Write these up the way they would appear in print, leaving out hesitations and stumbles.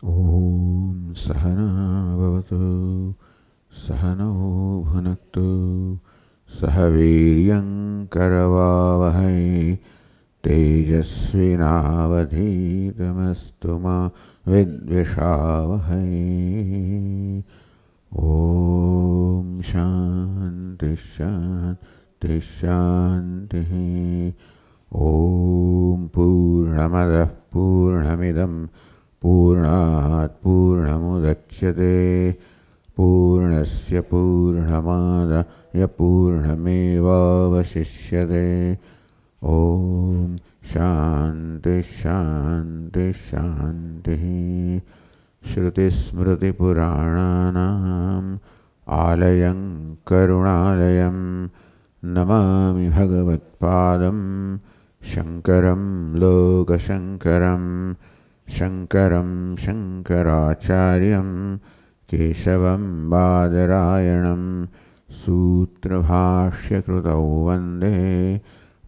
ॐ सहना भवतु सहनौ भुनक्तु सह वीर्यं करवावहै तेजस्विनावधीतमस्तु मा विद्विषावहै। ॐ शान्ति शान्ति शान्तिः। ॐ पूर्णमदः पूर्णमिदं पूर्णात् पूर्णमुदच्यते पूर्णस्य पूर्णमादाय पूर्णमेवावशिष्यते। ॐ शान्ति शान्ति शान्तिः। श्रुतिस्मृतिपुराणानाम् आलयं करुणालयं नमामि भगवत्पादं शङ्करं लोकशङ्करं शङ्करं शङ्कराचार्यं केशवं बादरायणं सूत्रभाष्यकृतौ वन्दे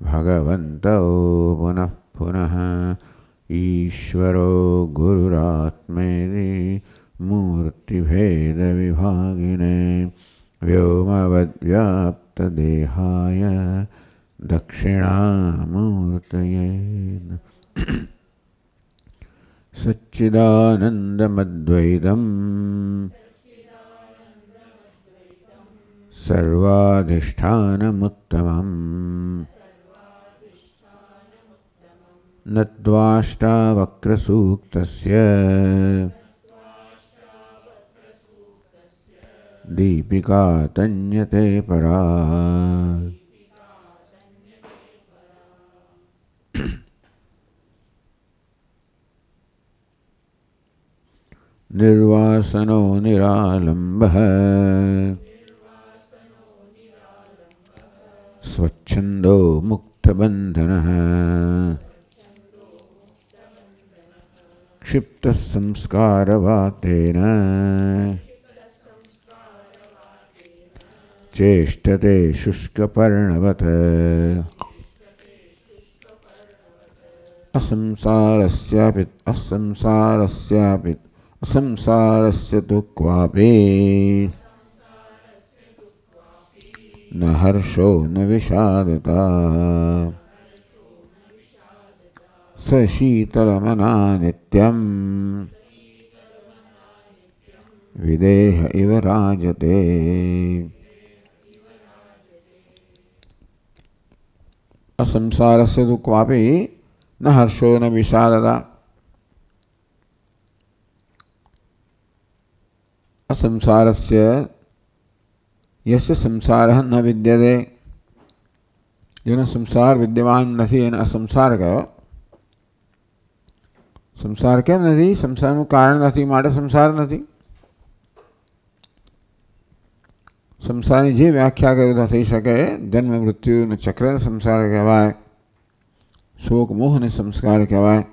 भगवन्तौ पुनः पुनः। ईश्वरो गुरुरात्मेति मूर्तिभेदविभागिने व्योमवद्व्याप्तदेहाय दक्षिणामूर्तये सच्चिदानन्दमद्वैतं सर्वाधिष्ठानमुत्तमम् नत्वाष्टावक्रसूक्तस्य दीपिका तन्यते परा। निर्वासनो निरालम्बः स्वच्छन्दो मुक्तबन्धनः क्षिप्तः संस्कारवातेन चेष्टते शुष्कपर्णवत्। असंसारस्य तु क्वापि न हर्षो न विषादता स शीतलमना नित्यं विदेह इव राजते। असंसारस्य तु क्वापि न हर्षो न विषादता। असंसारस्य यस्य संसारः न विद्यते, જેનો સંસાર વિદ્યમાન નથી એને અસંસાર કયો. સંસાર કેમ નથી? સંસારનું કારણ નથી માટે સંસાર નથી. સંસારની જે વ્યાખ્યા કરતા થઈ શકે, જન્મ મૃત્યુને ચક્રને સંસાર કહેવાય, શોક મોહને સંસ્કાર કહેવાય.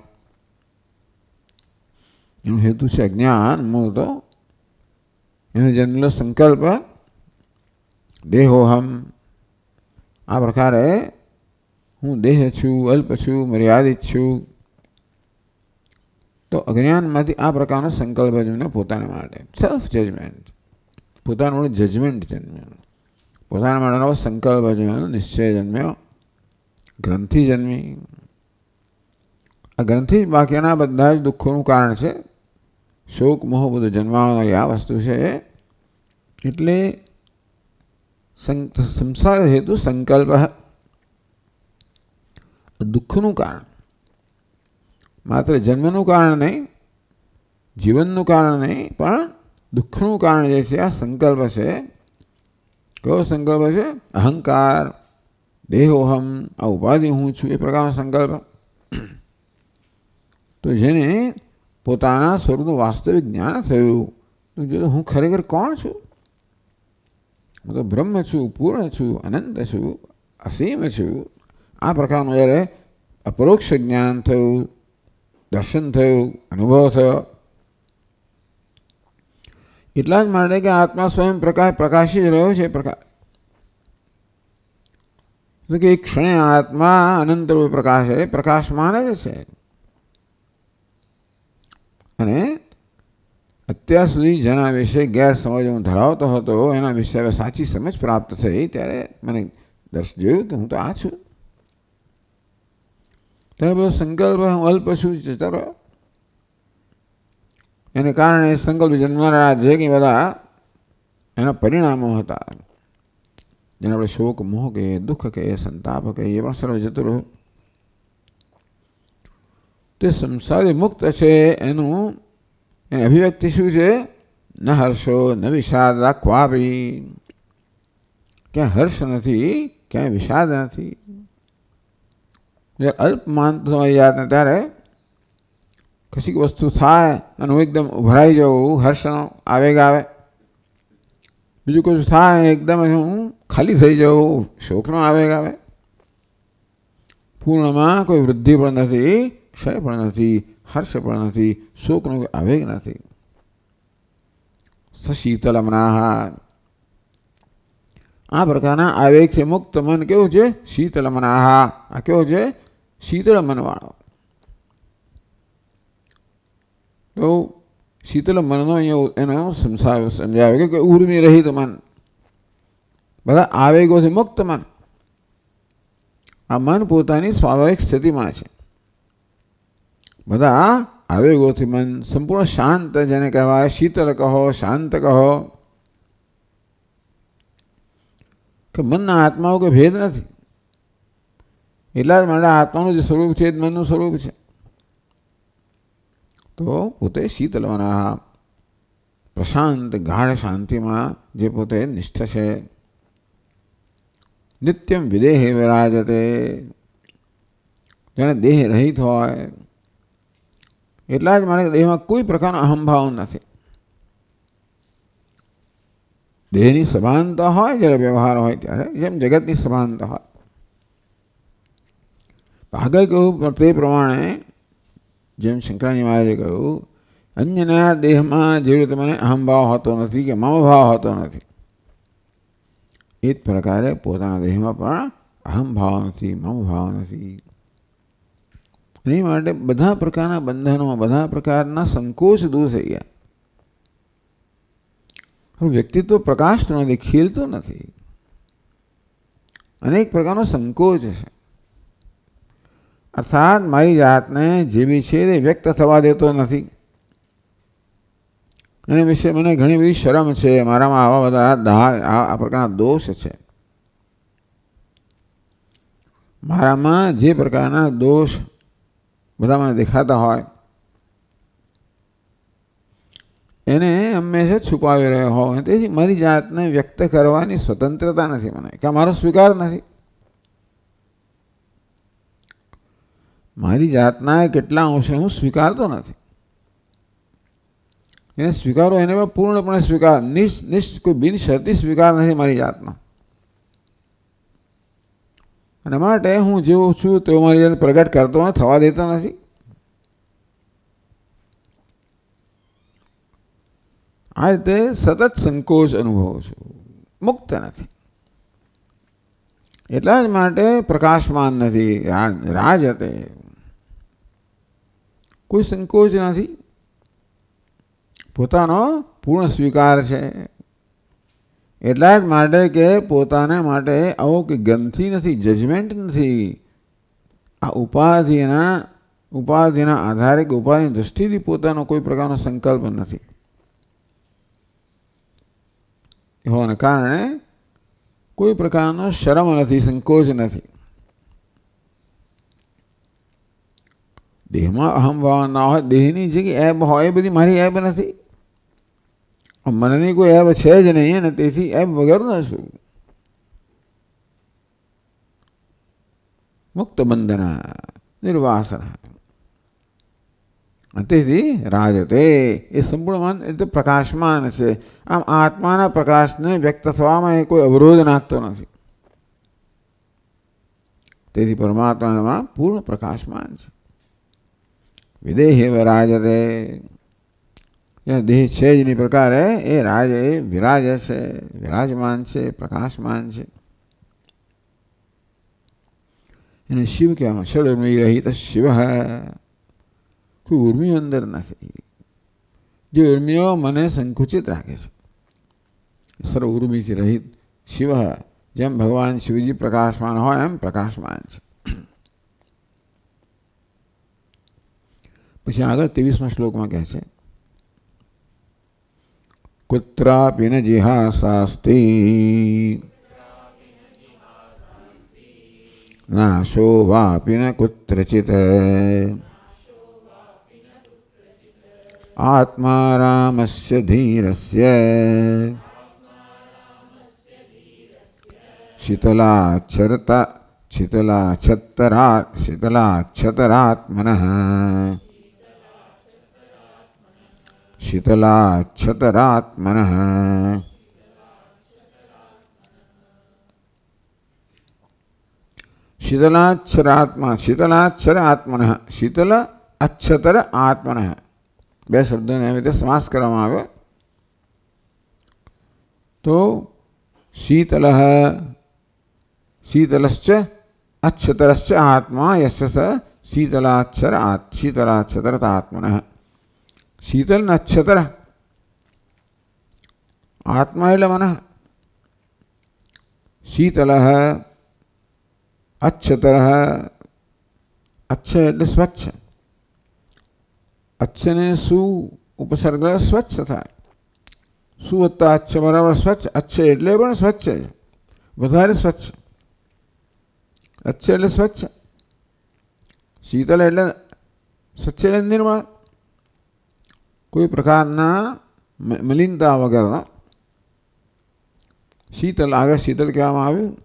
એનો હેતુ છે અજ્ઞાન. મૂળ તો એનો જન્મેલો સંકલ્પ દેહોહમ. આ પ્રકારે હું દેહ છું, અલ્પ છું, મર્યાદિત છું. તો અજ્ઞાનમાંથી આ પ્રકારનો સંકલ્પ જન્મ્યો પોતાના માટે. સેલ્ફ જજમેન્ટ, પોતાનું જજમેન્ટ જન્મ્યો, પોતાના માટેનો સંકલ્પ જન્મ્યો, નિશ્ચય જન્મ્યો, ગ્રંથિ જન્મી. આ ગ્રંથિ જ બાકીના બધા જ દુઃખોનું કારણ છે. શોક મોહ બધું જન્માવનારી આ વસ્તુ છે. એટલે સંસાર હેતુ સંકલ્પ દુઃખનું કારણ. માત્ર જન્મનું કારણ નહીં, જીવનનું કારણ નહીં, પણ દુઃખનું કારણ જે છે આ સંકલ્પ છે. કયો સંકલ્પ છે? અહંકાર, દેહોહમ, આ ઉપાધિ હું છું એ પ્રકારનો સંકલ્પ. તો જેને પોતાના સ્વરૂપનું વાસ્તવિક જ્ઞાન થયું, તો જો હું ખરેખર કોણ છું? હું તો બ્રહ્મ છું, પૂર્ણ છું, અનંત છું, અસીમ છું. આ પ્રકારનું જ્યારે અપરોક્ષ જ્ઞાન થયું, દર્શન થયું, અનુભવ થયો, એટલા જ માટે કે આત્મા સ્વયં પ્રકાશી જ રહ્યો છે. પ્રકાશ એટલે કે એક ક્ષણે આત્મા અનંત રૂપે પ્રકાશ પ્રકાશમાન જ છે. અને અત્યાર સુધી જેના વિશે ગેરસમજ હું ધરાવતો હતો એના વિશે હવે સાચી સમજ પ્રાપ્ત થઈ ત્યારે મને જોયું કે હું તો આ છું. ત્યારે બધો સંકલ્પ હું અલ્પ છું જતો રહ્યો. એને કારણે સંકલ્પ જન્મનારા જે કંઈ બધા એના પરિણામો હતા, જેને આપણે શોક, મોહ કહીએ, દુઃખ કહીએ, સંતાપ કહીએ, એ પણ સર્વ જતું રહ્યું. તે સંસારી મુક્ત છે એનું એની અભિવ્યક્તિ શું છે? ન હર્ષો ન વિષાદ ક્વાપી. ક્યાં હર્ષ નથી, ક્યાંય વિષાદ નથી. અલ્પ માનતો તમારી જાતને ત્યારે કશીક વસ્તુ થાય અને હું એકદમ ઉભરાઈ જાઉં, હર્ષનો આવેગ આવે. બીજું કશું થાય એકદમ હું ખાલી થઈ જાઉં, શોકનો આવેગ આવે. પૂર્ણમાં કોઈ વૃદ્ધિ પણ નથી, ક્ષય પણ નથી, હર્ષ પણ નથી, શોકનો કોઈ આવેગ નથી. શીતલ મનાહ. આ પ્રકારના આવેગથી મુક્ત મન કેવું છે? શીતલ મનાહ. આ કેવું છે? શીતળ મનવાળો. તો શીતળ મનનો અહીંયા એનો સમજાવે કે ઉર્મી રહિત મન, બધા આવેગોથી મુક્ત મન. આ મન પોતાની સ્વાભાવિક સ્થિતિમાં છે. બધા આવેગોથી મન સંપૂર્ણ શાંત, જેને કહેવાય શીતળ કહો, શાંત કહો. કે મનના આત્માઓ કોઈ ભેદ નથી. એટલા જ માટે આત્માનું જે સ્વરૂપ છે એ મનનું સ્વરૂપ છે. તો પોતે શીતળ મનાહ, પ્રશાંત ગાઢ શાંતિમાં જે પોતે નિષ્ઠ છે. નિત્યમ વિદેહે વિરાજતે. જેને દેહ રહિત હોય, એટલા જ માટે દેહમાં કોઈ પ્રકારનો અહંભાવ નથી. દેહની સભાનતા હોય જ્યારે વ્યવહાર હોય ત્યારે, જેમ જગતની સભાનતા હોય. આગળ કહ્યું તે પ્રમાણે, જેમ શંકરાજી મહારાજે કહ્યું, અન્યના દેહમાં જેવી રીતે મને અહંભાવ હોતો નથી કે મમ ભાવ હોતો નથી, એ જ પ્રકારે પોતાના દેહમાં પણ અહંભાવ નથી, મમ ભાવ નથી. એ માટે બધા પ્રકારના બંધનો, બધા પ્રકારના સંકોચ દૂર થઈ ગયા. વ્યક્તિત્વ પ્રકાશતો નથી, ખીલતો નથી. અનેક પ્રકારનો સંકોચ છે. અર્થાત મારી જાતને જેવી છે તે વ્યક્ત થવા દેતો નથી. એના વિશે મને ઘણી બધી શરમ છે. મારામાં આવા બધા આ પ્રકારના દોષ છે. મારામાં જે પ્રકારના દોષ બધા મને દેખાતા હોય એને હંમેશા છુપાવી રહ્યો હોય. તેથી મારી જાતને વ્યક્ત કરવાની સ્વતંત્રતા નથી મને, કે મારો સ્વીકાર નથી. મારી જાતના કેટલા અંશે હું સ્વીકારતો નથી. એને સ્વીકારો, એને પણ પૂર્ણપણે સ્વીકાર, કોઈ બિનશરતી સ્વીકાર નથી મારી જાતનો. અને માટે હું જેવો છું તેવો મારી જાત પ્રગટ કરતો થવા દેતો નથી. આ રીતે સતત સંકોચ અનુભવું છું, મુક્ત નથી. એટલા જ માટે પ્રકાશમાન નથી. રાજતે, કોઈ સંકોચ નથી. પોતાનો પૂર્ણ સ્વીકાર છે. એટલા જ માટે કે પોતાને માટે આવો કે ગ્રંથિ નથી, જજમેન્ટ નથી. આ ઉપાધિના આધારે કે ઉપાધિની દૃષ્ટિથી પોતાનો કોઈ પ્રકારનો સંકલ્પ નથી. હોવાને કારણે કોઈ પ્રકારનો શરમ નથી, સંકોચ નથી. દેહમાં અહંભાવ ના હોય, દેહની જે એબ હોય એ બધી મારી એબ નથી. મનની કોઈ એબ છે જ નહીં, અને તેથી એબ વગરનો છું. મુક્ત બંધના નિર્વાસના. તેથી રાજતે એ સંપૂર્ણ એટલે પ્રકાશમાન છે. આમ આત્માના પ્રકાશને વ્યક્ત થવામાં એ કોઈ અવરોધ નાખતો નથી. તેથી પરમાત્મામાં પૂર્ણ પ્રકાશમાન છે. વિદેહે રાજતે, દેહ છે જેની પ્રકારે એ રાજ, એ વિરાજ છે, વિરાજમાન છે, પ્રકાશમાન છે. એને શિવ કહેવામાં, ષડ્ઉર્મિ રહિત શિવ. કોઈ ઉર્મિ અંદર નથી. જે ઉર્મિઓ મને સંકુચિત રાખે છે. સર્વ ઉર્મિથી રહિત શિવ જેમ ભગવાન શિવજી પ્રકાશમાન હોય એમ પ્રકાશમાન છે. પછી આગળ 23મા શ્લોકમાં કહે છે કુત્રાપી ન જિહાસાસ્તિ નાશો વાપી ન કુત્રચિત આત્મા રામસ્ય ધીરસ્ય શીતલાક્ષતરાત્મનઃ શીતલાક્ષતરાત્મનઃ શીતલાક્ષર આત્મનઃ શીતલ અક્ષતર આત્મનઃ બે શબ્દોને એવી રીતે સમાસ કરવામાં આવ્યો. તો શીતલ શીતલશ્ચ અક્ષતરશ્ચ આત્મા યસ્ય સ શીતલાક્ષતરાત્મનઃ. શીતલ ને અક્ષતર આત્મા એટલે મન. શીતલ અક્ષતર અક્ષ એટલે સ્વચ્છ. અક્ષને શું ઉપસર્ગ સ્વચ્છ થાય. શું વત્તા અક્ષ બરાબર સ્વચ્છ. અક્ષ એટલે પણ સ્વચ્છ છે, વધારે સ્વચ્છ. અક્ષ એટલે સ્વચ્છ. શીતલ એટલે સ્વચ્છ એટલે નિર્મળ, કોઈ પ્રકારના મલિનતા વગરનો. શીતલ આગળ શીતલ કહેવામાં આવ્યું.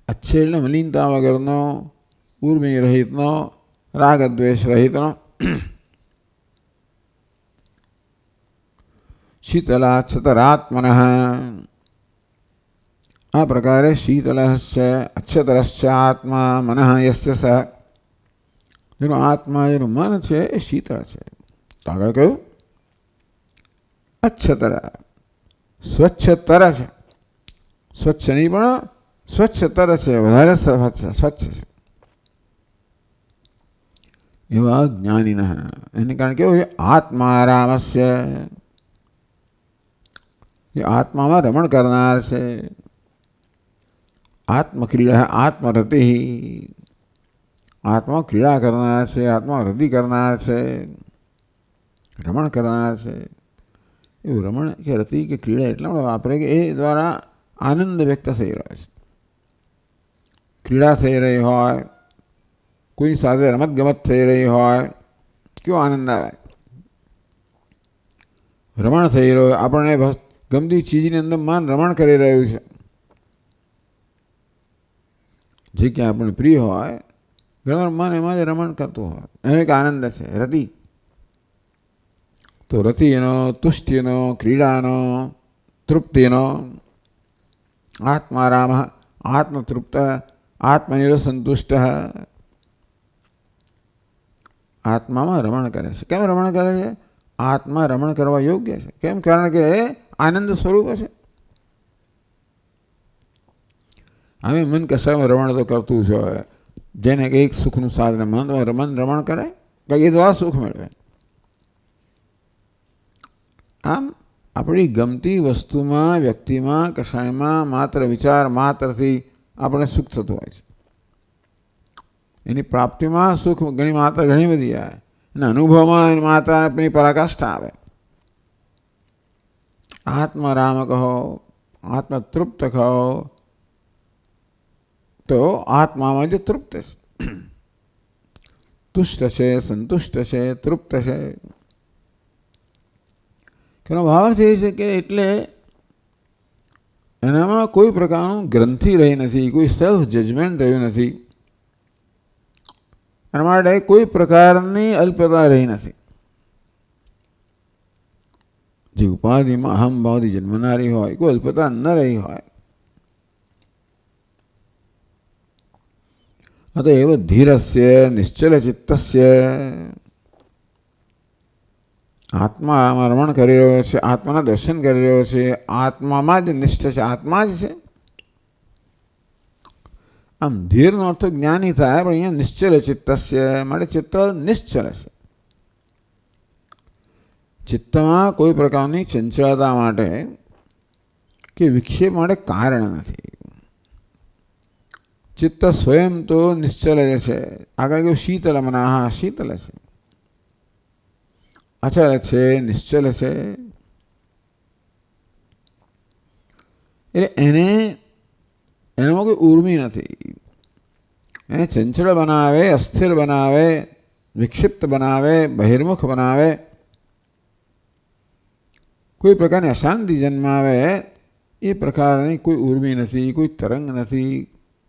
અક્ષ એટલે મલિનતા વગરનો, ઉર્મિ રહિતનો, રાગ દ્વેષ રહિતનો. શીતલાક્ષતરાત્મનઃ. આ પ્રકારે શીતલશ્ચ અક્ષતરશ્ચ આત્મા મનઃ યસ્ય સઃ. જેનો આત્મા જેનું મન છે એ શીતળ છે. તો આગળ કહ્યું અક્ષતર સ્વચ્છતર છે. સ્વચ્છ નહીં પણ સ્વચ્છતર છે, વધારે સ્વચ્છ છે. એવા જ્ઞાનીના એને કારણ કેવું છે આત્મા રામસ્ય. જે આત્મામાં રમણ કરનાર છે. આત્મક્રીડા આત્મરતિ. આત્મા ક્રીડા કરનાર છે, આત્મા રતિ કરનાર છે, રમણ કરનાર છે. એવું રમણ કે રતિ કે ક્રીડા એટલા માટે વાપરે કે એ દ્વારા આનંદ વ્યક્ત થઈ રહ્યો છે. ક્રીડા થઈ રહી હોય, કોઈ સાથે રમતગમત થઈ રહી હોય, કેવો આનંદ આવે. રમણ થઈ રહ્યો, આપણને ગમતી ચીજની અંદર મન રમણ કરી રહ્યું છે. જે ક્યાં આપણને પ્રિય હોય ઘણા મન એમાં જ રમણ કરતું હોય, એનો એક આનંદ છે રતિ. તો રતિનો, તુષ્ટિનો, ક્રીડાનો, તૃપ્તિનો. આત્મારામ આત્મતૃપ્ત આત્મનિર સંતુષ્ટ. આત્મામાં રમણ કરે છે. કેમ રમણ કરે છે? આત્મા રમણ કરવા યોગ્ય છે. કેમ? કારણ કે આનંદ સ્વરૂપ છે. અમે મન કશામાં રમણ તો કરતું છે. જેને કંઈક સુખનું સાધન મન રમણ કરે કંઈ એ દ્વારા સુખ મેળવે. આમ આપણી ગમતી વસ્તુમાં, વ્યક્તિમાં, કશાયમાં માત્ર વિચાર માત્રથી આપણે સુખ થતું હોય છે. એની પ્રાપ્તિમાં સુખ ઘણી બધી આવે અને અનુભવમાં એની માત્ર આપણી પરાકાષ્ઠા આવે. આત્મરામ કહો, આત્મતૃપ્ત કહો, તો આત્મામાં જે તૃપ્ત છે, તુષ્ટ છે, સંતુષ્ટ છે, તૃપ્ત છે. એનો ભાવ એ છે કે એટલે એનામાં કોઈ પ્રકારનું ગ્રંથિ રહી નથી, કોઈ સેલ્ફ જજમેન્ટ રહ્યું નથી. એના માટે કોઈ પ્રકારની અલ્પતા રહી નથી. જે ઉપાધિમાં અહમભાવથી જન્મનારી હોય, કોઈ અલ્પતા ન રહી હોય. અતએવ ધીરસ્ય નિશ્ચલ ચિત્તસ્ય. આત્મામાં રમણ કરી રહ્યો છે, આત્માના દર્શન કરી રહ્યો છે, આત્મામાં જ નિષ્ઠ છે, આત્મા જ છે. આમ ધીરનો અર્થ જ્ઞાની થાય, પણ અહીંયા નિશ્ચલ ચિત્તસ્ય માટે ચિત્ત નિશ્ચલ છે. ચિત્તમાં કોઈ પ્રકારની ચંચળતા માટે કે વિક્ષેપ માટે કારણ નથી. ચિત્ત સ્વયં તો નિશ્ચલ જ છે. આગળ કહ્યું શીતલ મનાહ, શીતલ છે, અચલ છે, નિશ્ચલ છે. એટલે એનામાં કોઈ ઉર્મી નથી. એને ચંચળ બનાવે, અસ્થિર બનાવે, વિક્ષિપ્ત બનાવે, બહિર્મુખ બનાવે, કોઈ પ્રકારની અશાંતિ જન્માવે, એ પ્રકારની કોઈ ઉર્મી નથી, કોઈ તરંગ નથી,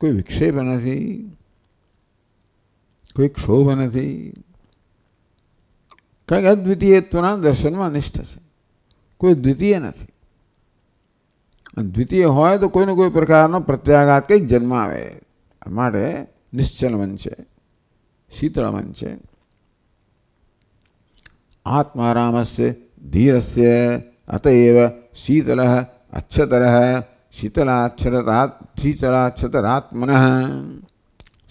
કોઈ વિક્ષેપ નથી, કોઈ ક્ષોભ નથી. કારણ કે અદ્વિતીયત્વના દર્શનમાં નિષ્ઠ છે. કોઈ દ્વિતીય નથી. દ્વિતીય હોય તો કોઈને કોઈ પ્રકારનો પ્રત્યાઘાત કંઈક જન્માવે. માટે નિશ્ચલ મન છે, શીતળ મન છે. આત્મારામસ્ય ધીરસ્ય અતએવ શીતલ અચ્છતર શીતલાચ્છતરાત્મન.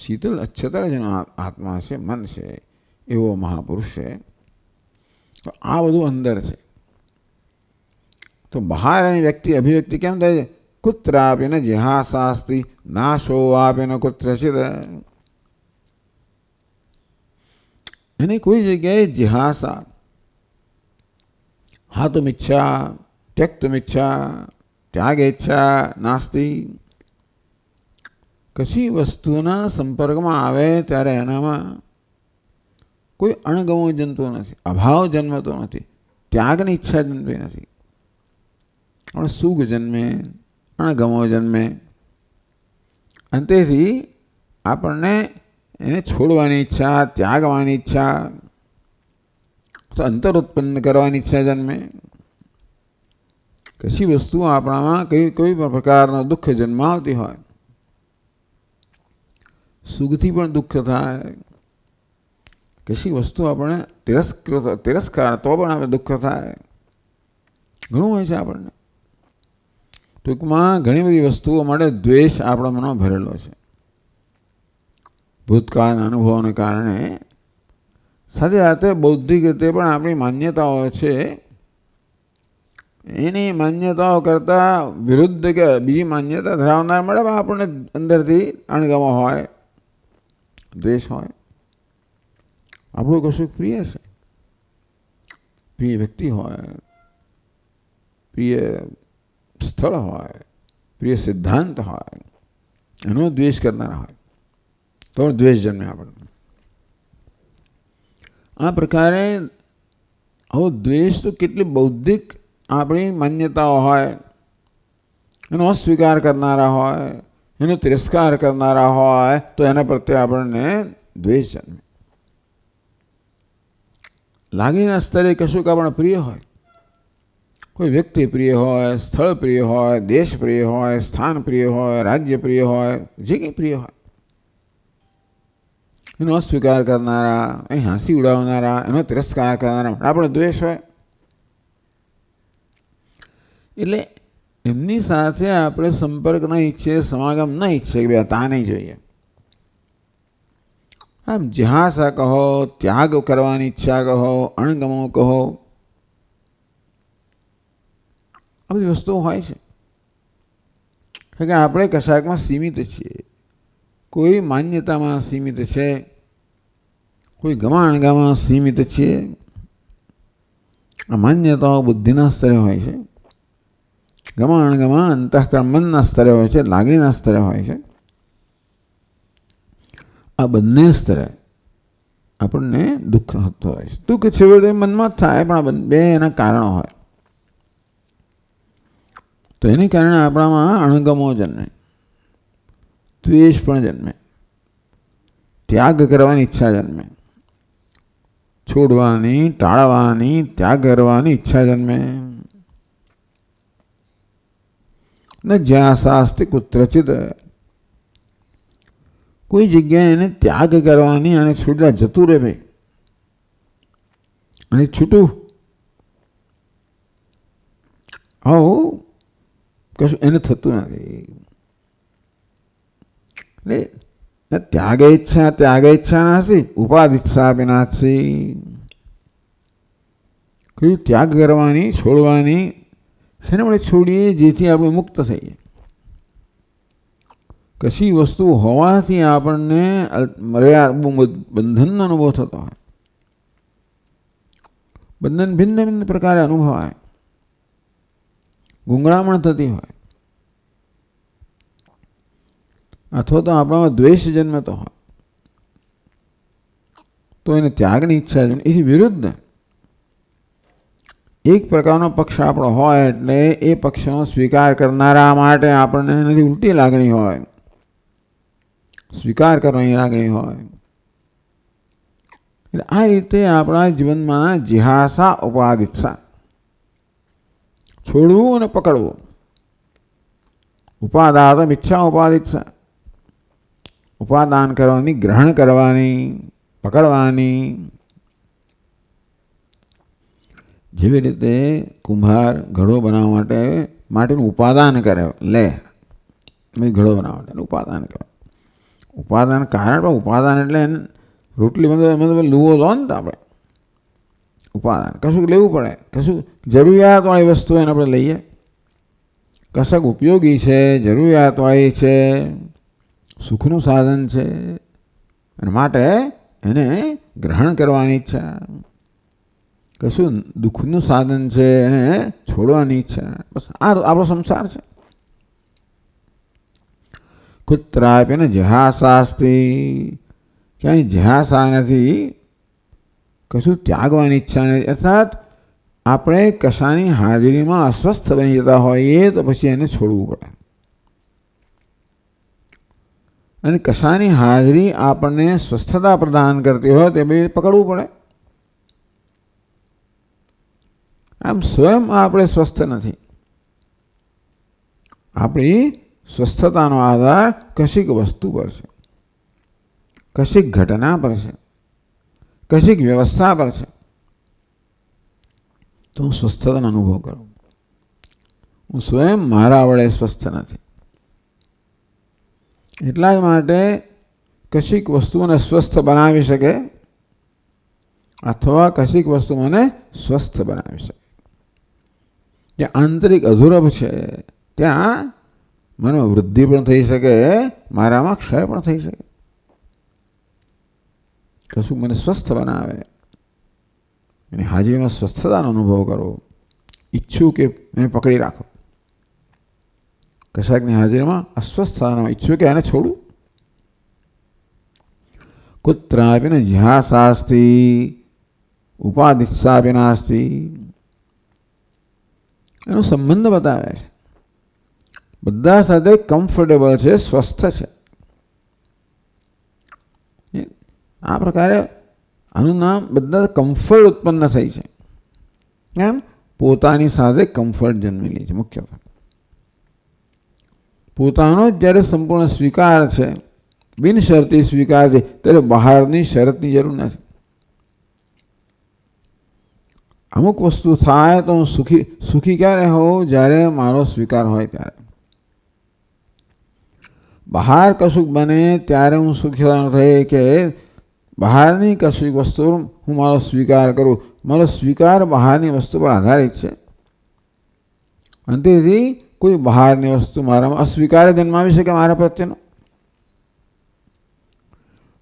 શીતલ અચ્છતર જેનો આત્મા છે, મન છે, એવો મહાપુરુષ છે. તો આ બધું અંદર છે. તો બહાર એની વ્યક્તિ અભિવ્યક્તિ કેમ થાય છે? કુત્રાપી ન જિહાસાસ્તિ નાશો આપે ન કુત્રચિત. એની કોઈ જગ્યાએ જિહાસા, હાતુમિચ્છા, ત્યક્તુમિચ્છા, ત્યાગેચ્છા નાસ્તિ. કશી વસ્તુના સંપર્કમાં આવે ત્યારે એનામાં કોઈ અણગમો જનતો નથી, અભાવ જન્મતો નથી, ત્યાગની ઈચ્છા જન્મતી નથી. પણ સુખ જન્મે, અણગમો જન્મે. અને તેથી આપણને એને છોડવાની ઈચ્છા, ત્યાગવાની ઈચ્છા, તો અંતર ઉત્પન્ન કરવાની ઈચ્છા જન્મે. કશી વસ્તુ આપણામાં કોઈ પણ પ્રકારનો દુઃખ જન્માવતી હોય, સુખથી પણ દુઃખ થાય. કશી વસ્તુ આપણે તિરસ્કાર તો પણ આપણે દુઃખ થાય. ઘણું હોય છે આપણને. ટૂંકમાં ઘણી બધી વસ્તુઓ માટે દ્વેષ આપણા મનમાં ભરેલો છે. ભૂતકાળના અનુભવોને કારણે સાથે સાથે બૌદ્ધિક રીતે પણ આપણી માન્યતાઓ છે, એની માન્યતાઓ કરતાં વિરુદ્ધ કે બીજી માન્યતા ધરાવનાર મળે આપણને અંદરથી અણગમો હોય, દ્વેષ હોય. આપણું કશું પ્રિય છે, પ્રિય વ્યક્તિ હોય, પ્રિય સ્થળ હોય, પ્રિય સિદ્ધાંત હોય, એનો દ્વેષ કરનારા હોય તો દ્વેષ જન્મે આપણને. આ પ્રકારે આવો દ્વેષ તો કેટલી બૌદ્ધિક આપણી માન્યતાઓ હોય, એનો અસ્વીકાર કરનારા હોય, એનો તિરસ્કાર કરનારા હોય તો એના પ્રત્યે આપણને દ્વેષ જન્મે. લાગણીના સ્તરે કશુંક આપણને પ્રિય હોય, કોઈ વ્યક્તિ પ્રિય હોય, સ્થળ પ્રિય હોય, દેશ પ્રિય હોય, સ્થાન પ્રિય હોય, રાજ્ય પ્રિય હોય, જે કંઈ પ્રિય હોય, એનો અસ્વીકાર કરનારા, એની હાંસી ઉડાવનારા, એનો તિરસ્કાર કરનારા આપણો દ્વેષ હોય. એટલે એમની સાથે આપણે સંપર્ક ન ઈચ્છીએ, સમાગમ ન ઈચ્છીએ, કે હતા નહીં જોઈએ. આમ જિહાસા કહો, ત્યાગ કરવાની ઈચ્છા કહો, અણગમો કહો, આ બધી વસ્તુઓ હોય છે. કારણ કે આપણે કશાકમાં સીમિત છીએ, કોઈ માન્યતામાં સીમિત છે, કોઈ ગમાણગામાં સીમિત છીએ. આ માન્યતાઓ બુદ્ધિના સ્તરે હોય છે, ગમાણગામાં અંતઃકરણ મનના સ્તરે હોય છે, લાગણીના સ્તરે હોય છે. આ બંને સ્તરે આપણને દુઃખ થતું હોય છે. દુઃખ છેવટે મનમાં જ થાય, પણ આ બે એના કારણો હોય. તો એને કારણે આપણામાં અણગમો જન્મે, દ્વેષ પણ જન્મે, ત્યાગ કરવાની ઈચ્છા જન્મે, છોડવાની, ટાળવાની, ત્યાગ કરવાની ઈચ્છા જન્મે. ન જ્યાં શાસ્તિ કુત્રચિત, કોઈ જગ્યાએ એને ત્યાગ કરવાની અને છૂટતા જતું રહે ભાઈ, અને છૂટું આવું કશું એને થતું નથી. એટલે ત્યાગ ઈચ્છા નાસી, ઉપાધિ ઈચ્છા નાસી. કયું ત્યાગ કરવાની, છોડવાની, શેને આપણે છોડીએ જેથી આપણે મુક્ત થઈએ. કશી વસ્તુ હોવાથી આપણને બંધનનો અનુભવ થતો હોય. બંધન ભિન્ન ભિન્ન પ્રકારે અનુભવાય, ગુંગળામણ થતી હોય, અથવા તો આપણામાં દ્વેષ જન્મતો હોય, તો એને ત્યાગની ઈચ્છા છે. એથી વિરુદ્ધ એક પ્રકારનો પક્ષ આપણો હોય એટલે એ પક્ષનો સ્વીકાર કરનારા માટે આપણને એનાથી ઉલટી લાગણી હોય, સ્વીકાર કરવાની લાગણી હોય. એટલે આ રીતે આપણા જીવનમાં જિહાસા ઉપાદિત્સા, છોડવું અને પકડવું. ઉપાદાન ઈચ્છા ઉપાદિત્સા, ઉપાદાન કરવાની, ગ્રહણ કરવાની, પકડવાની. જેવી રીતે કુંભાર ઘડો બનાવવા માટેનું ઉપાદાન કરે, લે ઘડો બનાવવા માટે ઉપાદાન કરે. ઉપાદાન કારણ પણ ઉપાદાન એટલે રોટલી મતલબ લુવો લો ને તો આપણે ઉપાદાન કશુંક લેવું પડે, કશું જરૂરિયાતવાળી વસ્તુ એને આપણે લઈએ. કશાક ઉપયોગી છે, જરૂરિયાતવાળી છે, સુખનું સાધન છે, અને માટે એને ગ્રહણ કરવાની ઈચ્છા. કશું દુઃખનું સાધન છે, એને છોડવાની ઈચ્છા. બસ આ આપણો સંસાર છે. કુત્રાપીને જહાસાસ્તી, ક્યાંય જહાસા નથી, કશું ત્યાગવાની ઈચ્છા નથી. અર્થાત આપણે કશાની હાજરીમાં અસ્વસ્થ બની જતા હોઈએ તો પછી એને છોડવું પડે. અને કશાની હાજરી આપણને સ્વસ્થતા પ્રદાન કરતી હોય તે બી પકડવું પડે. આમ સ્વયં આપણે સ્વસ્થ નથી. આપણી સ્વસ્થતાનો આધાર કશીક વસ્તુ પર છે, કશીક ઘટના પર છે, કશીક વ્યવસ્થા પર છે. તો હું સ્વસ્થતાનો અનુભવ કરું. હું સ્વયં મારા વડે સ્વસ્થ નથી. એટલા જ માટે કશીક વસ્તુ મને સ્વસ્થ બનાવી શકે અથવા કશીક વસ્તુ મને સ્વસ્થ બનાવી શકે. જ્યાં આંતરિક અધૂરપ છે ત્યાં મનમાં વૃદ્ધિ પણ થઈ શકે, મારામાં ક્ષય પણ થઈ શકે. કશું મને સ્વસ્થ બનાવે, એની હાજરીમાં સ્વસ્થતાનો અનુભવ કરો. ઈચ્છું કે એને પકડી રાખો. કશાકની હાજરીમાં અસ્વસ્થતાનો ઈચ્છું કે એને છોડું. કુત્રાપીને જિહાસાસ્તી ઉપાદિત્સાપી નાસ્તી, એનો સંબંધ બતાવે છે. બધા સાથે કમ્ફર્ટેબલ છે, સ્વસ્થ છે. આ પ્રકારે આનું નામ બધા કમ્ફર્ટ ઉત્પન્ન થઈ છે. એમ પોતાની સાથે કમ્ફર્ટ જન્મેલી છે. મુખ્ય પોતાનો જ્યારે સંપૂર્ણ સ્વીકાર છે, બિનશરતી સ્વીકાર છે, ત્યારે બહારની શરતની જરૂર નથી. અમુક વસ્તુ થાય તો હું સુખી ક્યારે હોઉં? જ્યારે મારો સ્વીકાર હોય ત્યારે. બહાર કશુંક બને ત્યારે હું સુખી થવાનો થઈ કે બહારની કશીક વસ્તુ હું મારો સ્વીકાર કરું. મારો સ્વીકાર બહારની વસ્તુ પર આધારિત છે. અને તેથી કોઈ બહારની વસ્તુ મારામાં અસ્વીકાર જન્માવી શકે મારા પ્રત્યેનો.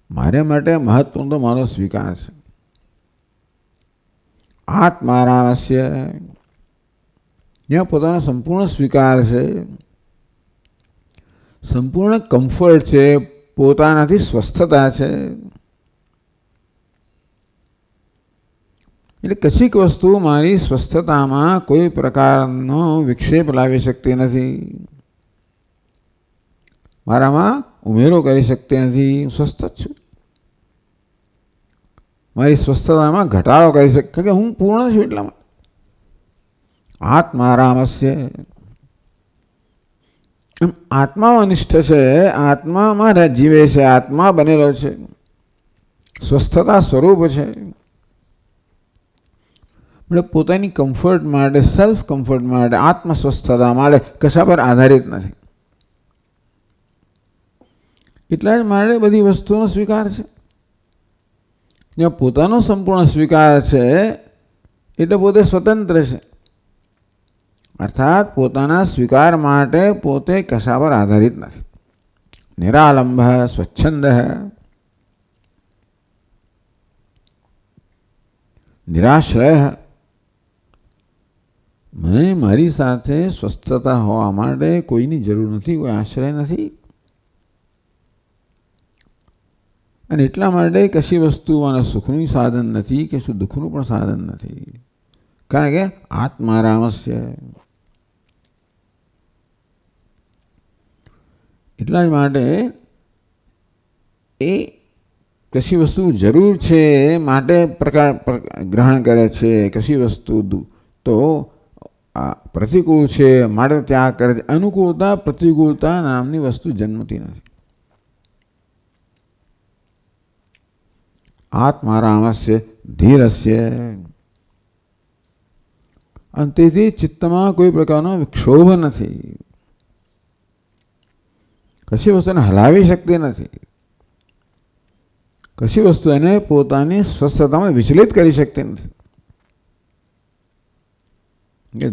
મારે માટે મહત્વનો તો મારો સ્વીકાર છે. આત્મારામસ્ય, જ્યાં પોતાનો સંપૂર્ણ સ્વીકાર છે, સંપૂર્ણ કમ્ફર્ટ છે, પોતાનાથી સ્વસ્થતા છે. એટલે કશીક વસ્તુ મારી સ્વસ્થતામાં કોઈ પ્રકારનો વિક્ષેપ લાવી શકતી નથી, મારામાં ઉમેરો કરી શકતી નથી. હું સ્વસ્થ જ છું. મારી સ્વસ્થતામાં ઘટાડો કરી શકે કે હું પૂર્ણ છું. એટલામાં આત્મારામસ્ય, એમ આત્મા અનિષ્ઠ છે, આત્મામાં જીવે છે, આત્મા બનેલો છે, સ્વસ્થતા સ્વરૂપ છે. એટલે પોતાની કમ્ફર્ટ માટે, સેલ્ફ કમ્ફર્ટ માટે, આત્મ સ્વસ્થતા માટે કશા પર આધારિત નથી. એટલા જ માટે બધી વસ્તુનો સ્વીકાર છે. જ્યાં પોતાનો સંપૂર્ણ સ્વીકાર છે એટલે પોતે સ્વતંત્ર છે. અર્થાત પોતાના સ્વીકાર માટે પોતે કશા પર આધારિત નથી. નિરાલંબ સ્વચ્છંદ નિરાશ્રય. મને મારી સાથે સ્વસ્થતા હોવા માટે કોઈની જરૂર નથી, કોઈ આશ્રય નથી. અને એટલા માટે કશી વસ્તુ મને સુખનું સાધન નથી, કશું દુઃખનું પણ સાધન નથી. કારણ કે આત્મારામસ્ય. એટલા જ માટે એ કશી વસ્તુ જરૂર છે માટે ગ્રહણ કરે છે, કશી વસ્તુ તો પ્રતિકૂળ છે માટે ત્યાગ કરે છે. અનુકૂળતા પ્રતિકૂળતા નામની વસ્તુ જન્મતી નથી. આત્મારામસ્ય ધીરસ્ય. અને તેથી ચિત્તમાં કોઈ પ્રકારનો વિક્ષોભ નથી, કશી વસ્તુને હલાવી શકતી નથી, કશી વસ્તુ એને પોતાની સ્વસ્થતામાં વિચલિત કરી શકતી નથી.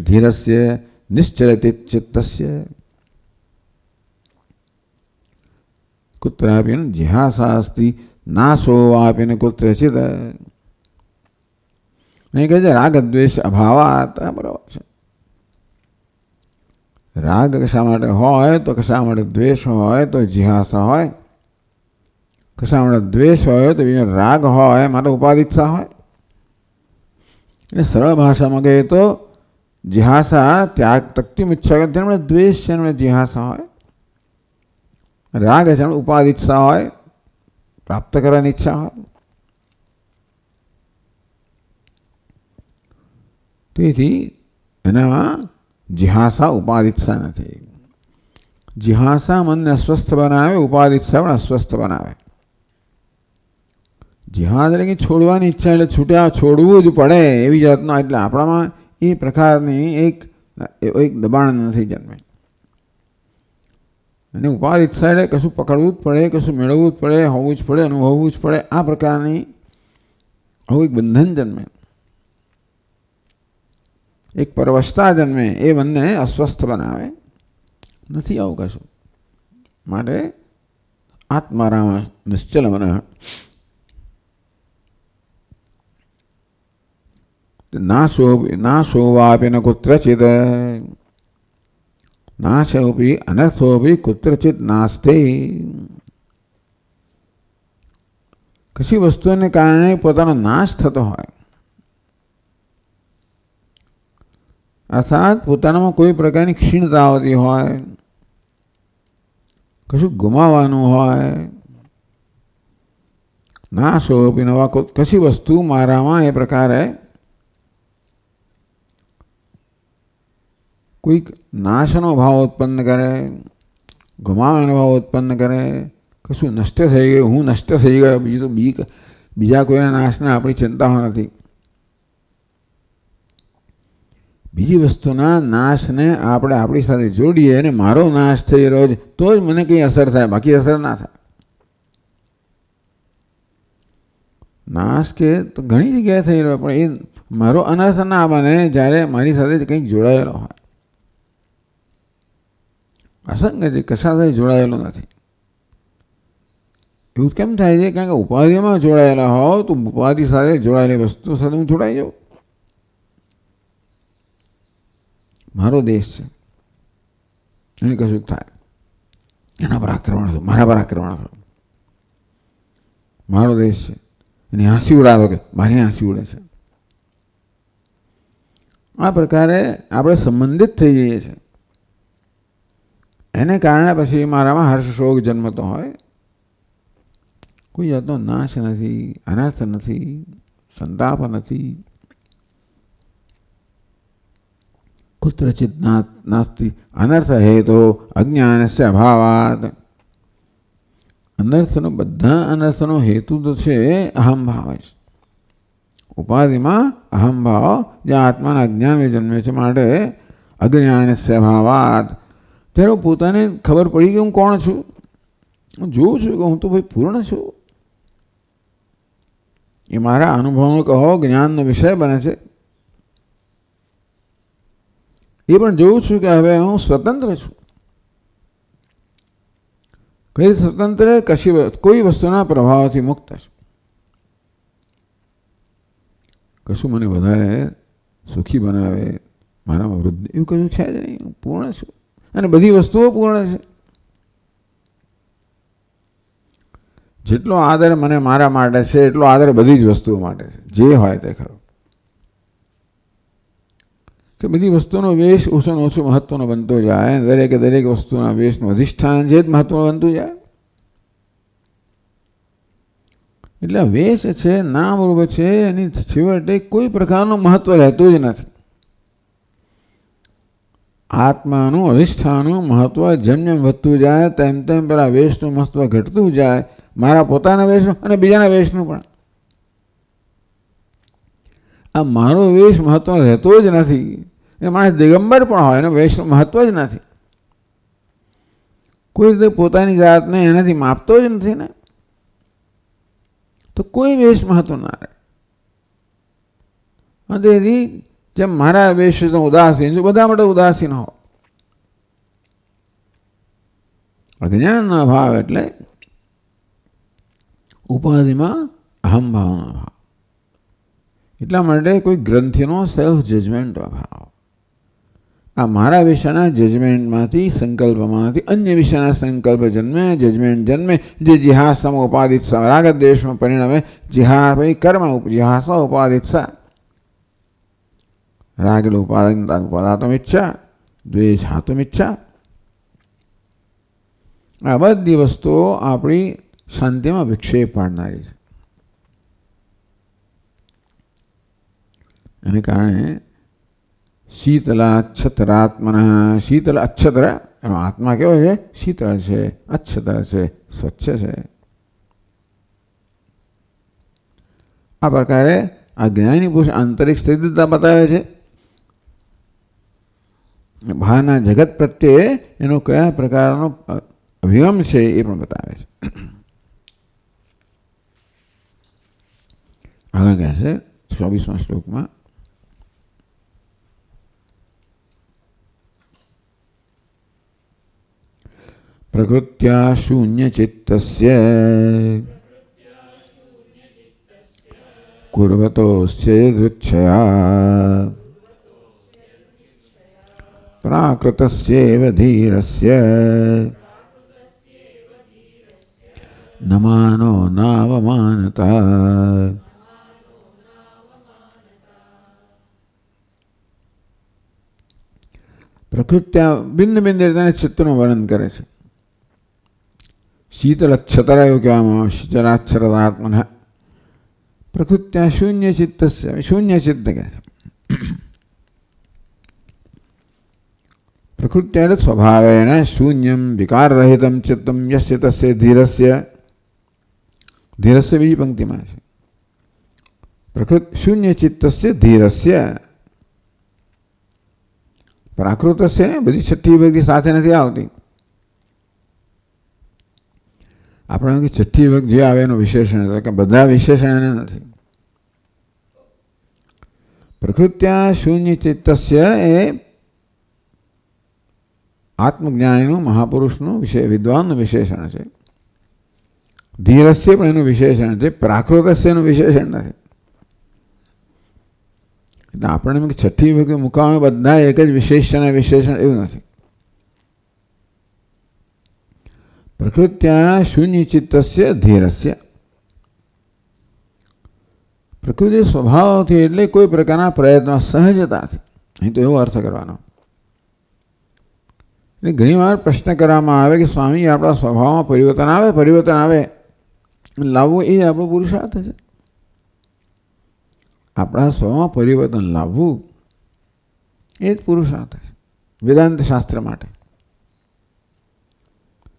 ધીરસ્ય નિશ્ચલતિ ચિત્તસ્ય કુત્રાપી જિહાસા અસ્તિ નાશો આપીને કુત્રચિત. અહીં કહે છે રાગ દ્વેષ અભાવાત. બરાબર છે. રાગ કશા માટે હોય તો કશા માટે દ્વેષ હોય તો જિહાસા હોય, કશા માટે દ્વેષ હોય તો બીજો રાગ હોય માટે ઉપાધિત્સા હોય. એટલે સરળ ભાષામાં કહીએ તો જિહાસા ત્યાગ તક્તિમ ઈચ્છા કરે તેના દ્વેષ છે, એમણે જિહાસા હોય. રાગ છે એમણે ઉપાધિત્સા હોય, પ્રાપ્ત કરવાની ઈચ્છા હોય. તેથી એનામાં જિહાસા ઉપાધિત્સા નથી. જિહાસા મનને અસ્વસ્થ બનાવે, ઉપાધિત્સા પણ અસ્વસ્થ બનાવે. જિહાસ એટલે કે છોડવાની ઈચ્છા, એટલે છૂટ્યા છોડવું જ પડે એવી જાતનો. એટલે આપણામાં એ પ્રકારની એક દબાણ નથી જન્મે. અને ઉપાધિત્સા એટલે કશું પકડવું જ પડે, કશું મેળવવું જ પડે, હોવું જ પડે, અનુભવવું જ પડે. આ પ્રકારની આવું એક બંધન જન્મે, એક પરવશતા જન્મે. એ મનને અસ્વસ્થ બનાવે. નથી આવું કશું. માટે આત્મારામ નિશ્ચલ મન. નાશોવાપી ન કુત્રચિત નાશોપી અનર્થોપી કુત્રચિત નાસ્તે. કશી વસ્તુને કારણે પોતાનો નાશ થતો હોય, અર્થાત પોતાનામાં કોઈ પ્રકારની ક્ષીણતા આવતી હોય, કશું ગુમાવવાનું હોય. નાશોપી નવા કશી વસ્તુ મારામાં એ પ્રકારે કોઈક નાશનો ભાવ ઉત્પન્ન કરે, ગુમાવાનો ભાવ ઉત્પન્ન કરે, કશું નષ્ટ થઈ ગયું, હું નષ્ટ થઈ ગયો, બીજું તો બીજા કોઈના નાશના આપણી ચિંતાઓ નથી. બીજી વસ્તુના નાશને આપણે આપણી સાથે જોડીએ અને મારો નાશ થઈ રહ્યો છે તો જ મને કંઈ અસર થાય, બાકી અસર ના થાય. નાશ કે તો ઘણી જગ્યાએ થઈ રહ્યો, પણ એ મારો અનર્થ ના બને જ્યારે મારી સાથે કંઈક જોડાયેલો હોય. અસંગ છે, કશા સાથે જોડાયેલો નથી. એવું કેમ થાય છે? કારણ કે ઉપાધિમાં જોડાયેલા હોવ તો ઉપાધિ સાથે જોડાયેલી વસ્તુ સાથે હું જોડાઈ જાઉં. મારો દેશ છે, એને કશું થાય, એના પર આક્રમણ થયું, મારા પર આક્રમણ થયું. મારો દેશ છે, એની હાંસી ઉડાવે કે મારી હાંસી ઉડે છે. આ પ્રકારે આપણે સંબંધિત થઈ જઈએ છીએ. એને કારણે પછી મારામાં હર્ષ શોક જન્મતો હોય. કોઈ જાતનો નાશ નથી, અનર્થ નથી, સંતાપ નથી. કુત્રચિત નાસ્તિ અનર્થ હેતો અજ્ઞાનસ્ય અભાવાત. અનર્થનો બધા અનર્થનો હેતુ તો છે અહમભાવ જ. ઉપાધિમાં અહમભાવ જે આત્માના અજ્ઞાન જન્મે છે, માટે અજ્ઞાનસ્ય અભાવાત. ત્યારે પોતાને ખબર પડી કે હું કોણ છું. હું જોઉં છું કે હું તો ભાઈ પૂર્ણ છું. એ મારા અનુભવનો કહો જ્ઞાનનો વિષય બને છે. એ પણ જોઉં છું કે હવે હું સ્વતંત્ર છું. કઈ સ્વતંત્ર? કોઈ વસ્તુના પ્રભાવથી મુક્ત છું. કશું મને વધારે સુખી બનાવે, મારામાં વૃદ્ધિ, એવું કશું છે જ નહીં. હું પૂર્ણ છું અને બધી વસ્તુઓ પૂર્ણ છે. જેટલો આદર મને મારા માટે છે એટલો આદર બધી જ વસ્તુઓ માટે છે, જે હોય તે ખરો. કે બધી વસ્તુનો વેશ ઓછામાં ઓછું મહત્વનો બનતો જાય. દરેક વસ્તુના વેશનું અધિષ્ઠાન જે જ મહત્વનું બનતું જાય. એટલે વેશ છે, નામ રૂપ છે, એની છેવટે કોઈ પ્રકારનું મહત્વ રહેતું જ નથી. આત્માનું અધિષ્ઠાનનું મહત્વ જેમ જેમ વધતું જાય તેમ તેમ પેલા વેશનું મહત્વ ઘટતું જાય. મારા પોતાના વેશનું અને બીજાના વેશનું પણ. આ મારો વેશ મહત્વ રહેતો જ નથી. એ માણસ દિગંબર પણ હોય એનો વેશનું મહત્વ જ નથી. કોઈ રીતે પોતાની જાતને એનાથી માપતો જ નથી ને, તો કોઈ વેશ મહત્વ ના રહે. તેથી જેમ મારા વેશ ઉદાસીન છું, બધા માટે ઉદાસીન હો. અજ્ઞાનનો ભાવ એટલે ઉપાધિમાં અહંભાવનો ભાવ. એટલા માટે કોઈ ગ્રંથિનો સેલ્ફ જજમેન્ટનો ભાવ. આ મારા વિષયના જજમેન્ટમાંથી, સંકલ્પમાંથી અન્ય વિષયના સંકલ્પ જન્મે, જજમેન્ટ જન્મે, જે જિહાસમ ઉપાદિત રાગ દ્વેષમાં પરિણમે. કર્મ જિહાસ ઉપાદિત રાગેલ ઉપાદાતમ ઈચ્છા, દ્વેષ હાતુમ ઈચ્છા. આ બધી વસ્તુઓ આપણી શાંતિમાં વિક્ષેપ પાડનારી છે. એને કારણે શીતલાક્ષતરાત્મન, શીતલ અક્ષતર, એનો આત્મા કેવો છે? શીતળ છે, અક્ષતર છે, સ્વચ્છ છે. આ પ્રકારે આ જ્ઞાની પુરુષ આંતરિક સ્થિરતા બતાવે છે. બહારના જગત પ્રત્યે એનો કયા પ્રકારનો અભિગમ છે એ પણ બતાવે છે. આગળ કહે છે 24મા શ્લોકમાં, પ્રકૃત્યા શૂન્ય ચિત્તસ્ય કુર્વતોસ્ય દૃચ્છયા પ્રાકૃતસ્યેવ ધીરસ્ય નમાનો નાવમાનતા. પ્રકૃત્યા ભિન્ન ભિન્ન રીતે ચિત્તનું વર્ણન કરે છે. શીતલ અક્ષતર એવું કહેવામાં આવે. શીતલાક્ષરાત્મન પ્રકૃત્યા શૂન્ય ચિત્ત, શૂન્ય ચિત્ત કહે છે. પ્રકૃત્યા સ્વભાવેન શૂન્યમ વિકારરહિતમ ચિત્તમ યસ્ય તસ્ય ધીરસ્ય. ધીરસ્ય બીજી પંક્તિમાં છે. પ્રકૃત શૂન્ય ચિત્તસ્ય ધીરસ્ય. પ્રાકૃતસ્ય ને બધી છઠ્ઠી વિભક્તિ સાથે નથી આવતી. આપણે છઠ્ઠી વિભક્તિ જે આવે એનું વિશેષણ કે બધા વિશેષણ એને નથી. પ્રકૃત્યા શૂન્ય ચિત્તસ્ય એ આત્મજ્ઞાનીનું, મહાપુરુષનું વિદ્વાનનું વિશેષણ છે. ધીરસ્ય પણ એનું વિશેષણ છે. પ્રાકૃતસ્ય એનું વિશેષણ નથી. એટલે આપણને છઠ્ઠી વિભક્તિ મુકામે બધા એક જ વિશેષણ વિશેષણ એવું નથી. પ્રકૃત્યા શૂન્ય ચિત્તસ્ય ધીરસ્ય. પ્રકૃતિ સ્વભાવથી એટલે કોઈ પ્રકારના પ્રયત્ન સહજતાથી. અહીં તો એવો અર્થ કરવાનો. એટલે ઘણી વાર પ્રશ્ન કરવામાં આવે કે સ્વામી આપણા સ્વભાવમાં પરિવર્તન આવે લાવવું એ આપણો પુરુષાર્થ છે. આપણા સ્વભાવમાં પરિવર્તન લાવવું એ જ પુરુષાર્થ છે વેદાંત શાસ્ત્ર માટે.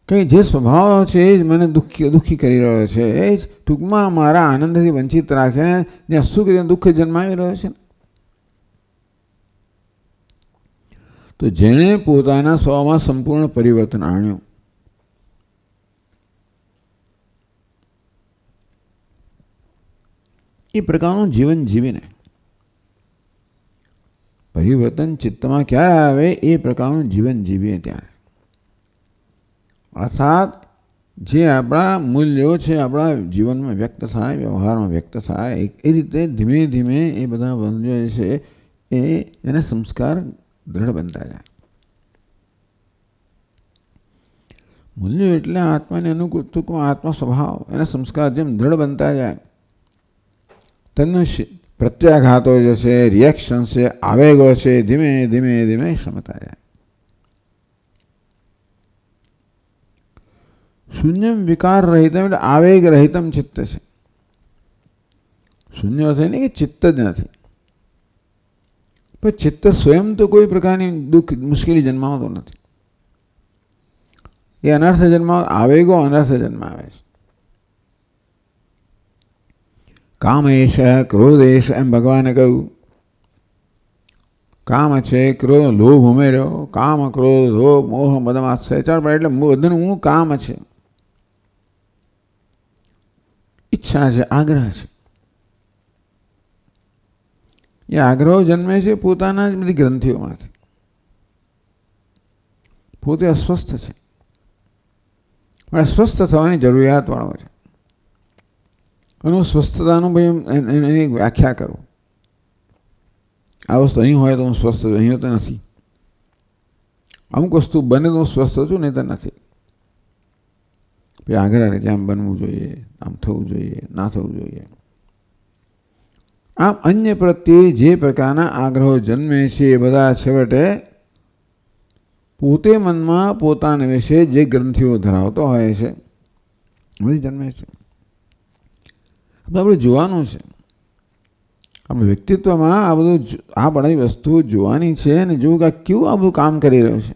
કંઈ જે સ્વભાવ છે એ જ મને દુઃખી કરી રહ્યો છે, એ જ ટૂંકમાં મારા આનંદથી વંચિત રાખીને જ્યાં સુખ દુઃખ જન્માવી રહ્યો છે. તો જેણે પોતાના સ્વભાવમાં સંપૂર્ણ પરિવર્તન આણ્યું, એ પ્રકારનું જીવન જીવીને પરિવર્તન ચિત્તમાં ક્યારે આવે? એ પ્રકારનું જીવન જીવીએ ત્યારે. અર્થાત જે આપણા મૂલ્યો છે આપણા જીવનમાં વ્યક્ત થાય, વ્યવહારમાં વ્યક્ત થાય, એ રીતે ધીમે ધીમે એ બધા મૂલ્યો છે એના સંસ્કાર દ્રઢ બનતા જાય. મૂલ્યો એટલે આત્માને અનુકૂળ ટૂંકમાં આત્મા સ્વભાવ, એના સંસ્કાર જેમ દ્રઢ બનતા જાય તેનો પ્રત્યાઘાતો જે છે, રિએક્શન છે, આવેગો છે, ધીમે ધીમે ધીમે ક્ષમતા જાય. શૂન્યમ વિકાર રહિતમ એટલે આવેગ રહિતમ ચિત્ત છે. શૂન્ય અર્થ નહીં કે ચિત્ત જ નથી, પણ ચિત્ત સ્વયં તો કોઈ પ્રકારની દુઃખ મુશ્કેલી જન્માવતો નથી. એ અનર્થ જન્માવ, આવેગો અનર્થ જન્માવે છે. કામ એશ, ક્રોધ એશ, એમ ભગવાને કહ્યું. કામ છે, ક્રોધ, લોભ ઉમેર્યો, કામ, ક્રોધ, લોભ, મોહ, મદમાત્સર્ય, ચાર એટલે બધાનું હું કામ છે, ઈચ્છા છે, આગ્રહ છે. એ આગ્રહો જન્મે છે પોતાના જ બધી ગ્રંથિઓમાંથી. પોતે અસ્વસ્થ છે, પણ સ્વસ્થ થવાની જરૂરિયાત વાળો છે. અને સ્વસ્થતાનું ભાઈ એની વ્યાખ્યા કરો. આ વસ્તુ અહીં હોય તો હું સ્વસ્થ છું, અહીં તો નથી. અમુક વસ્તુ બને તો હું સ્વસ્થ છું, નહીં તો નથી. આગ્રહ કે આમ બનવું જોઈએ, આમ થવું જોઈએ, ના થવું જોઈએ. આમ અન્ય પ્રત્યે જે પ્રકારના આગ્રહો જન્મે છે એ બધા છેવટે પોતે મનમાં પોતાના વિશે જે ગ્રંથિઓ ધરાવતો હોય છે બધી જન્મે છે. આપણે જોવાનું છે, આપણે વ્યક્તિત્વમાં આ બધું, આ બધી વસ્તુ જોવાની છે અને જોવું કે કેવું આ બધું કામ કરી રહ્યું છે.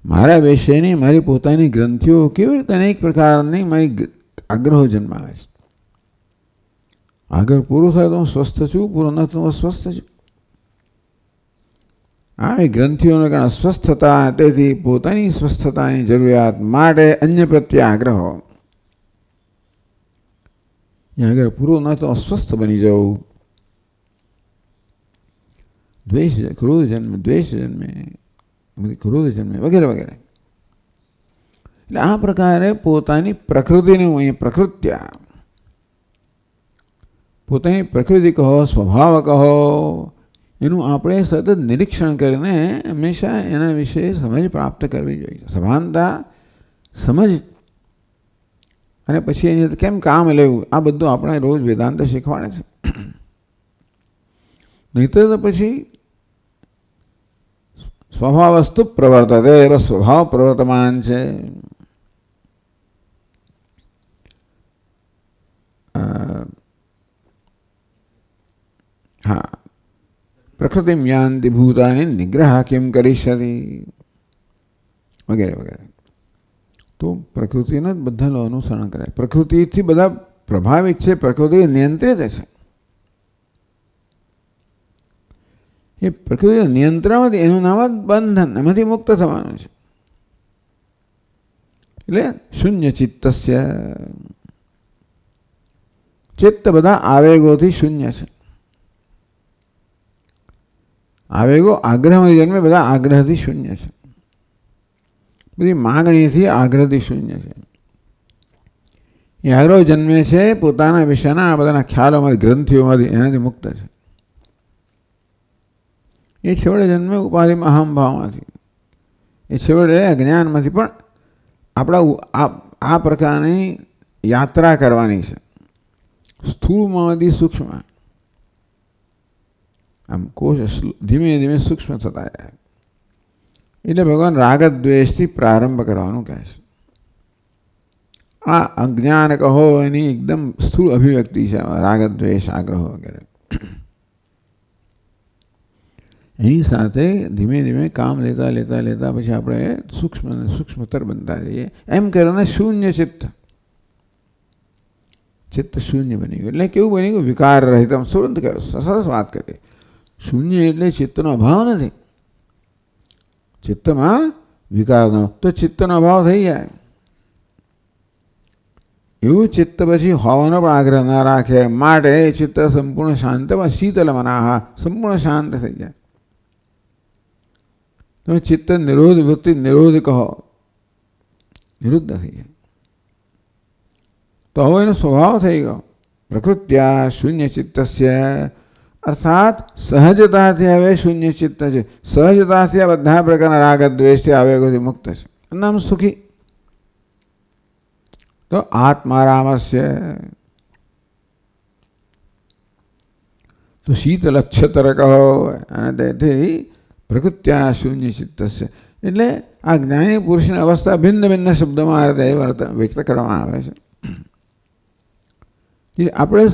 મારા વિશેની મારી પોતાની ગ્રંથિઓ કેવી રીતે અનેક પ્રકારની મારી આગ્રહો જન્માવે છે. આગળ પૂરું થાય તો હું સ્વસ્થ છું, પૂરું ન તો હું અસ્વસ્થ છું. આ ગ્રંથિઓને કારણે અસ્વસ્થતા, તેથી પોતાની સ્વસ્થતાની જરૂરિયાત માટે અન્ય પ્રત્યે આગ્રહો. આગળ પૂરું ન તો અસ્વસ્થ બની જવું. દ્વેષ, ક્રોધ જન્મે, દ્વેષ જન્મે, ક્રોધ જન્મે વગેરે વગેરે. એટલે આ પ્રકારે પોતાની પ્રકૃતિનું અહીં પ્રકૃત્યા, પોતાની પ્રકૃતિ કહો, સ્વભાવ કહો, એનું આપણે સતત નિરીક્ષણ કરીને હંમેશા એના વિશે સમજ પ્રાપ્ત કરવી જોઈએ. સભાનતા, સમજ, અને પછી એની કેમ કામ લેવું, આ બધું આપણે રોજ વેદાંત શીખવાડે છે. નહીતર તો પછી સ્વભાવસ્તુ પ્રવર્તતે, એવો સ્વભાવ પ્રવર્તમાન છે. હા, પ્રકૃતિ યાન્તિ ભૂતાની નિગ્રહ કેમ કરીશતિ વગેરે વગેરે. તો પ્રકૃતિને જ બધા અનુસરણ કરે. પ્રકૃતિથી બધા પ્રભાવિત છે, પ્રકૃતિ નિયંત્રિત છે. એ પ્રકૃતિ નિયંત્રણમાંથી એનું નામ જ બંધન, એમાંથી મુક્ત થવાનું છે. એટલે શૂન્ય ચિત્તસ્ય, ચિત્ત બધા આવેગોથી શૂન્ય છે. આવેગો આગ્રહમાં જન્મે, બધા આગ્રહથી શૂન્ય છે. બધી માગણીથી આગ્રહથી શૂન્ય છે. એ આગ્રહ જન્મે છે પોતાના વિષયના આ બધાના ખ્યાલોમાંથી, ગ્રંથિઓમાંથી, એનાથી મુક્ત છે. એ છેવટે જન્મે ઉપાધિમાં અહમભાવમાંથી, એ છેવટે અજ્ઞાનમાંથી. પણ આપણા આ પ્રકારની યાત્રા કરવાની છે, સ્થૂળમાંથી સૂક્ષ્મ. આમ કોષ ધીમે ધીમે સૂક્ષ્મ થતા જાય. એટલે ભગવાન રાગ દ્વેષથી પ્રારંભ કરવાનું કહે છે. આ અજ્ઞાન કહો એની એકદમ સ્થૂળ અભિવ્યક્તિ છે, રાગ દ્વેષ આગ્રહ વગેરે. એની સાથે ધીમે ધીમે કામ લેતા લેતા લેતા પછી આપણે સૂક્ષ્મ અને સૂક્ષ્મતર બનતા જઈએ. એમ કરીને શૂન્ય ચિત્ત, ચિત્ત શૂન્ય બની ગયું. એટલે કેવું બની ગયું? વિકાર રહિત. સુરત કહ્યું, સરસ વાત કરી. શૂન્ય એટલે ચિત્તનો અભાવ નથી. ચિત્તમાં વિકારનો તો ચિત્તનો અભાવ થઈ જાય. એવું ચિત્ત પછી હોવાનો પણ આગ્રહ ના રાખે. માટે એ ચિત્ત સંપૂર્ણ શાંતમાં શીતલ મનાહા, સંપૂર્ણ શાંત થઈ જાય. તમે ચિત્ત નિરોધ વૃત્તિ નિરોધ કહો, નિરુદ્ધ થઈ જાય. તો હવે એનો સ્વભાવ થઈ ગયો પ્રકૃત્યા શૂન્ય ચિત્તસ્ય, અર્થાત સહજતાથી હવે શૂન્ય ચિત્ત છે. સહજતાથી આ બધા પ્રકારના રાગ દ્વેષથી આવેગોથી મુક્ત છે. નામ સુખી. તો આત્મારામસ્ય, તો શીતલક્ષતર કહો. અને તેથી પ્રકૃત્યા શૂન્ય ચિત્તસ્ય એટલે આ જ્ઞાની પુરુષની અવસ્થા ભિન્ન ભિન્ન શબ્દોમાં વ્યક્ત કરવામાં આવે છે. આપણે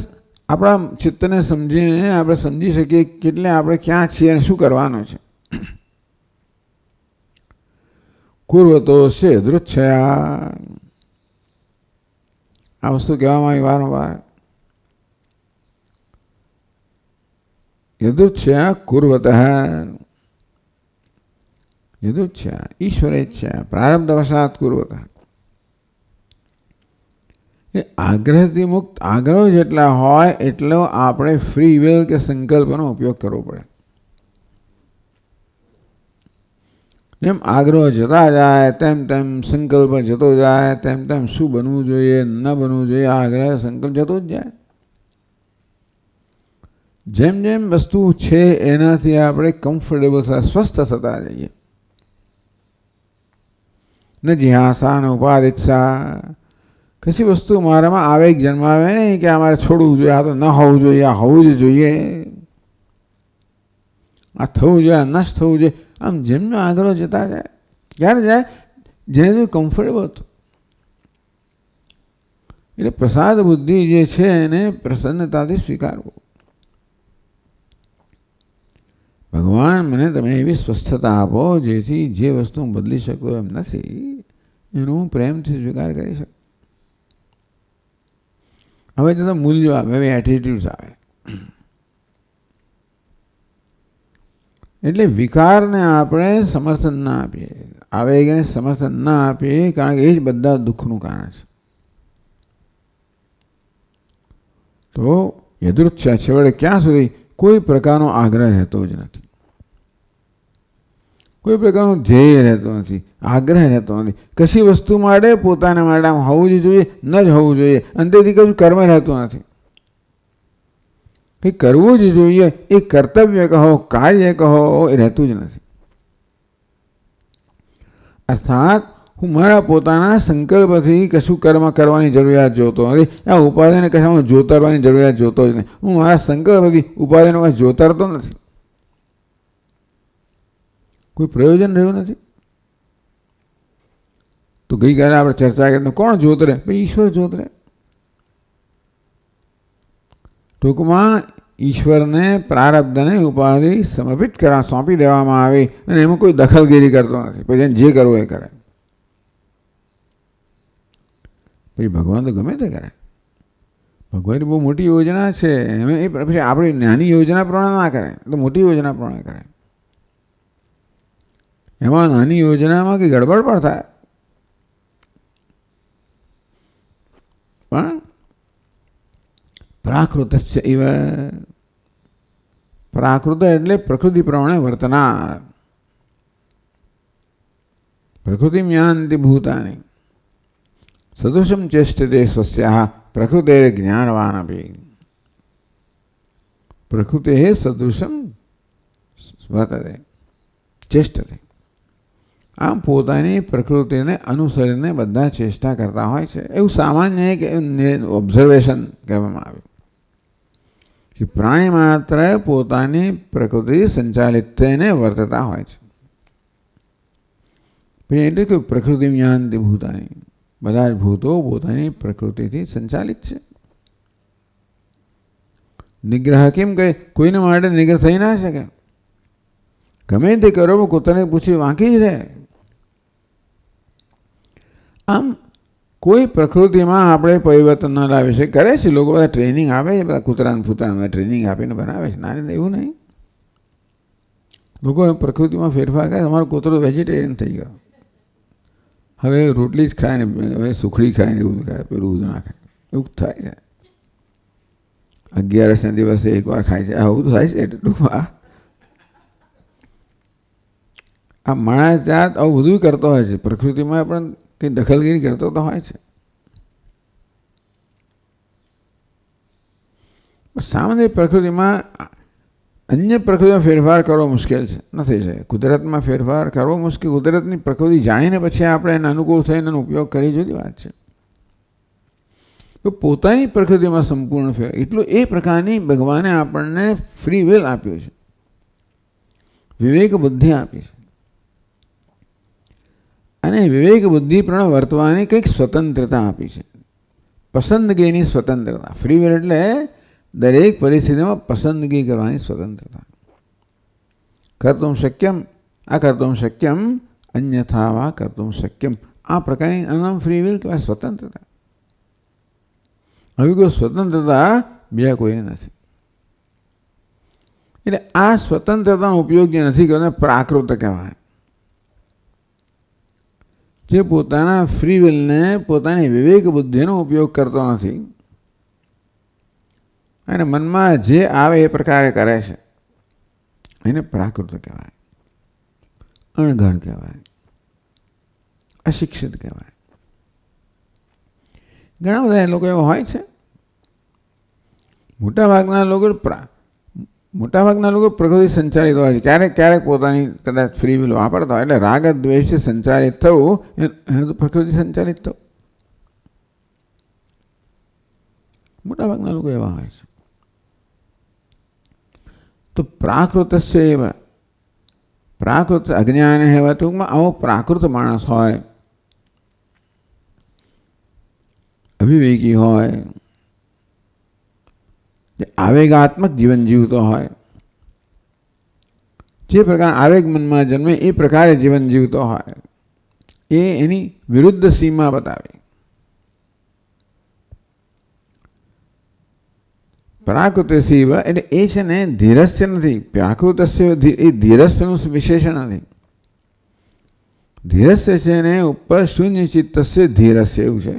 આપણા ચિત્તને સમજીને આપણે સમજી શકીએ કેટલે આપણે ક્યાં છીએ અને શું કરવાનું છે. કુર્વતો છે દૃચ્છયા, આ વસ્તુ કહેવામાં આવી વારંવાર. યદુચ્છયા કુર્વતઃ, યદુચ્છયા ઈશ્વરેચ્છયા પ્રારબ્ધવશાત કુર્વતઃ. આગ્રહથી મુક્ત, આગ્રહ જેટલા હોય એટલો આપણે ફ્રી વિલ કે સંકલ્પનો ઉપયોગ કરવો પડે. જેમ આગ્રહ જતા જાય તેમ તેમ સંકલ્પ જતો જાય, તેમ તેમ શું બનવું જોઈએ ન બનવું જોઈએ આગ્રહ સંકલ્પ જતો જ જાય. જેમ જેમ વસ્તુ છે એનાથી આપણે કમ્ફર્ટેબલ થતા સ્વસ્થ થતા જઈએ. ન જિહાસા ન ઉપાદિત્સા, કશી વસ્તુ મારામાં આવેગ જન્માવે નહીં કે આ મારે છોડવું જોઈએ, આ તો ન હોવું જોઈએ, આ હોવું જ જોઈએ, આ થવું જોઈએ, આ નષ્ટ થવું જોઈએ. આમ જેમનો આગ્રહ જતા જાય ક્યારે જાય જેને કમ્ફર્ટેબલ હતું. એટલે પ્રસાદ બુદ્ધિ જે છે એને પ્રસન્નતાથી સ્વીકારવું. ભગવાન મને તમે એવી સ્વસ્થતા આપો જેથી જે વસ્તુ હું બદલી શકું એમ નથી એનું હું પ્રેમથી સ્વીકાર કરી શકું. હવે તો મૂલ્યો આવે, હવે એટીટ્યુડ આવે. એટલે વિકારને આપણે સમર્થન ના આપીએ, આવેગને સમર્થન ના આપીએ, કારણ કે એ જ બધા દુઃખનું કારણ છે. તો યદૃચ્છા છેવડે ક્યાં સુધી કોઈ પ્રકારનો આગ્રહ રહેતો જ નથી, કોઈ પ્રકારનો ધ્યેય રહેતો નથી, આગ્રહ રહેતો નથી. કશી વસ્તુ માટે પોતાના માટે આમ હોવું જ જોઈએ ન જ હોવું જોઈએ, અંતેથી કશું કર્મ રહેતું નથી. કંઈ કરવું જ જોઈએ એ કર્તવ્ય કહો કાર્ય કહો એ રહેતું જ નથી. અર્થાત હું મારા પોતાના સંકલ્પથી કશું કર્મ કરવાની જરૂરિયાત જોતો નથી, આ ઉપાધિને કશામાં જોતરવાની જરૂરિયાત જોતો જ નહીં. હું મારા સંકલ્પથી ઉપાધિને કશું જોતરતો નથી, કોઈ પ્રયોજન રહ્યું નથી. તો ગઈકાલે આપણે ચર્ચા કરી કોણ જોતરે? ઈશ્વર જોતરે. ટૂંકમાં ઈશ્વરને પ્રારબ્ધને ઉપાધિ સમર્પિત સોંપી દેવામાં આવી અને એમાં કોઈ દખલગીરી કરતો નથી. પછી એને જે કરવું એ કરે. પછી ભગવાન તો ગમે તે કરે. ભગવાનની બહુ મોટી યોજના છે, એમ એ પછી આપણી નાની યોજના પ્રમાણે ના કરે, તો મોટી યોજના પ્રમાણે કરે. એમાં નાની યોજનામાં કંઈ ગડબડ પણ થાય, પણ પ્રાકૃત એવ, પ્રાકૃત એટલે પ્રકૃતિ પ્રમાણે વર્તનાર. પ્રકૃતિ યાન્તિ ભૂતાની સદૃશમ ચેષ્ટતે સ્વસ્યાઃ પ્રકૃતે જ્ઞાનવાન અપી. પ્રકૃતે સદૃશમ વર્તતે ચેષ્ટતે. આમ પોતાની પ્રકૃતિને અનુસરીને બધા ચેષ્ટા કરતા હોય છે. એવું સામાન્ય એક ઓબ્ઝર્વેશન કહેવામાં આવ્યું કે પ્રાણી માત્ર પોતાની પ્રકૃતિ સંચાલિત થઈને વર્તતા હોય છે. પછી એટલે કે પ્રકૃતિ યાન્તિ ભૂતાની, બધા જ ભૂતો પોતાની પ્રકૃતિથી સંચાલિત છે. નિગ્રહ કેમ કહે? કોઈને માટે નિગ્રહ થઈ ના શકે. ગમે તે કરો પોતાને પૂછી વાંકી જ રહે. આમ કોઈ પ્રકૃતિમાં આપણે પરિવર્તન ન લાવી શકીએ. કરે છે લોકો, બધા ટ્રેનિંગ આપે છે, બધા કૂતરાને ફૂતરાને ટ્રેનિંગ આપીને બનાવે છે. ના એવું નહીં. લોકો પ્રકૃતિમાં ફેરફાર કરે. તમારો કૂતરો વેજીટેરિયન થઈ ગયો, હવે રોટલી જ ખાય ને હવે સુખડી ખાય ને એવું ખાય, પેલું ના ખાય, એવું થાય છે. 11ના દિવસે એકવાર ખાય છે, આવું તો થાય છે. ટૂંકમાં આ માણસ જાત આવું બધું કરતો હોય છે. પ્રકૃતિમાં પણ કંઈ દખલગીરી કરતો તો હોય છે. સામાન્ય પ્રકૃતિમાં અન્ય પ્રકૃતિમાં ફેરફાર કરવો મુશ્કેલ છે, નથી છે. કુદરતમાં ફેરફાર કરવો મુશ્કેલ. કુદરતની પ્રકૃતિ જાણીને પછી આપણે એને અનુકૂળ થઈને એનો ઉપયોગ કરી જુદી વાત છે. તો પોતાની પ્રકૃતિમાં સંપૂર્ણ ફેર એટલું એ પ્રકારની ભગવાને આપણને ફ્રી વિલ આપ્યું છે, વિવેક બુદ્ધિ આપી છે. અને વિવેક બુદ્ધિ પણ વર્તવાની કંઈક સ્વતંત્રતા આપી છે, પસંદગીની સ્વતંત્રતા. ફ્રી વિલ એટલે દરેક પરિસ્થિતિમાં પસંદગી કરવાની સ્વતંત્રતા. કર્તુમ શક્યમ અકર્તુમ શક્યમ અન્યથા વા કર્તુમ શક્યમ, આ પ્રકારની નામ ફ્રી વિલ કહેવાય, સ્વતંત્રતા. આવી કોઈ સ્વતંત્રતા બીજા કોઈને નથી. એટલે આ સ્વતંત્રતાનો ઉપયોગ જે નથી કરતો પ્રાકૃત કહેવાય. જે પોતાના ફ્રી વિલને પોતાની વિવેક બુદ્ધિનો ઉપયોગ કરતો નથી અને મનમાં જે આવે એ પ્રકારે કરે છે, એને પ્રાકૃત કહેવાય, અણઘડ કહેવાય, અશિક્ષિત કહેવાય. ઘણા બધા લોકો એવા હોય છે. મોટાભાગના લોકો પ્રકૃતિ સંચાલિત હોય છે. ક્યારેક ક્યારેક પોતાની કદાચ ફ્રી વિલ વાપરતા હોય. એટલે રાગ દ્વેષથી સંચાલિત થવું એને તો પ્રકૃતિ સંચાલિત થવું. મોટાભાગના લોકો એવા હોય છે. તો પ્રાકૃતસ્ય એવા પ્રાકૃત અજ્ઞાન એવા ટૂંકમાં આવો પ્રાકૃત માણસ હોય, અવિવેકી હોય, જે આવેગાત્મક જીવન જીવતો હોય, જે પ્રકાર આવેગ મનમાં જન્મે એ પ્રકારે જીવન જીવતો હોય, એ એની વિરુદ્ધ સીમા બતાવે. પ્રાકૃતસ્ય એટલે એ છે ને ધીરસ્ય નથી. પ્રાકૃતસ્ય એ ધીરસ્યનું વિશેષણ નથી. ધીરસ્ય છે ને ઉપર શૂન્ય ચિત્તસ્ય ધીરસ્ય એવું છે.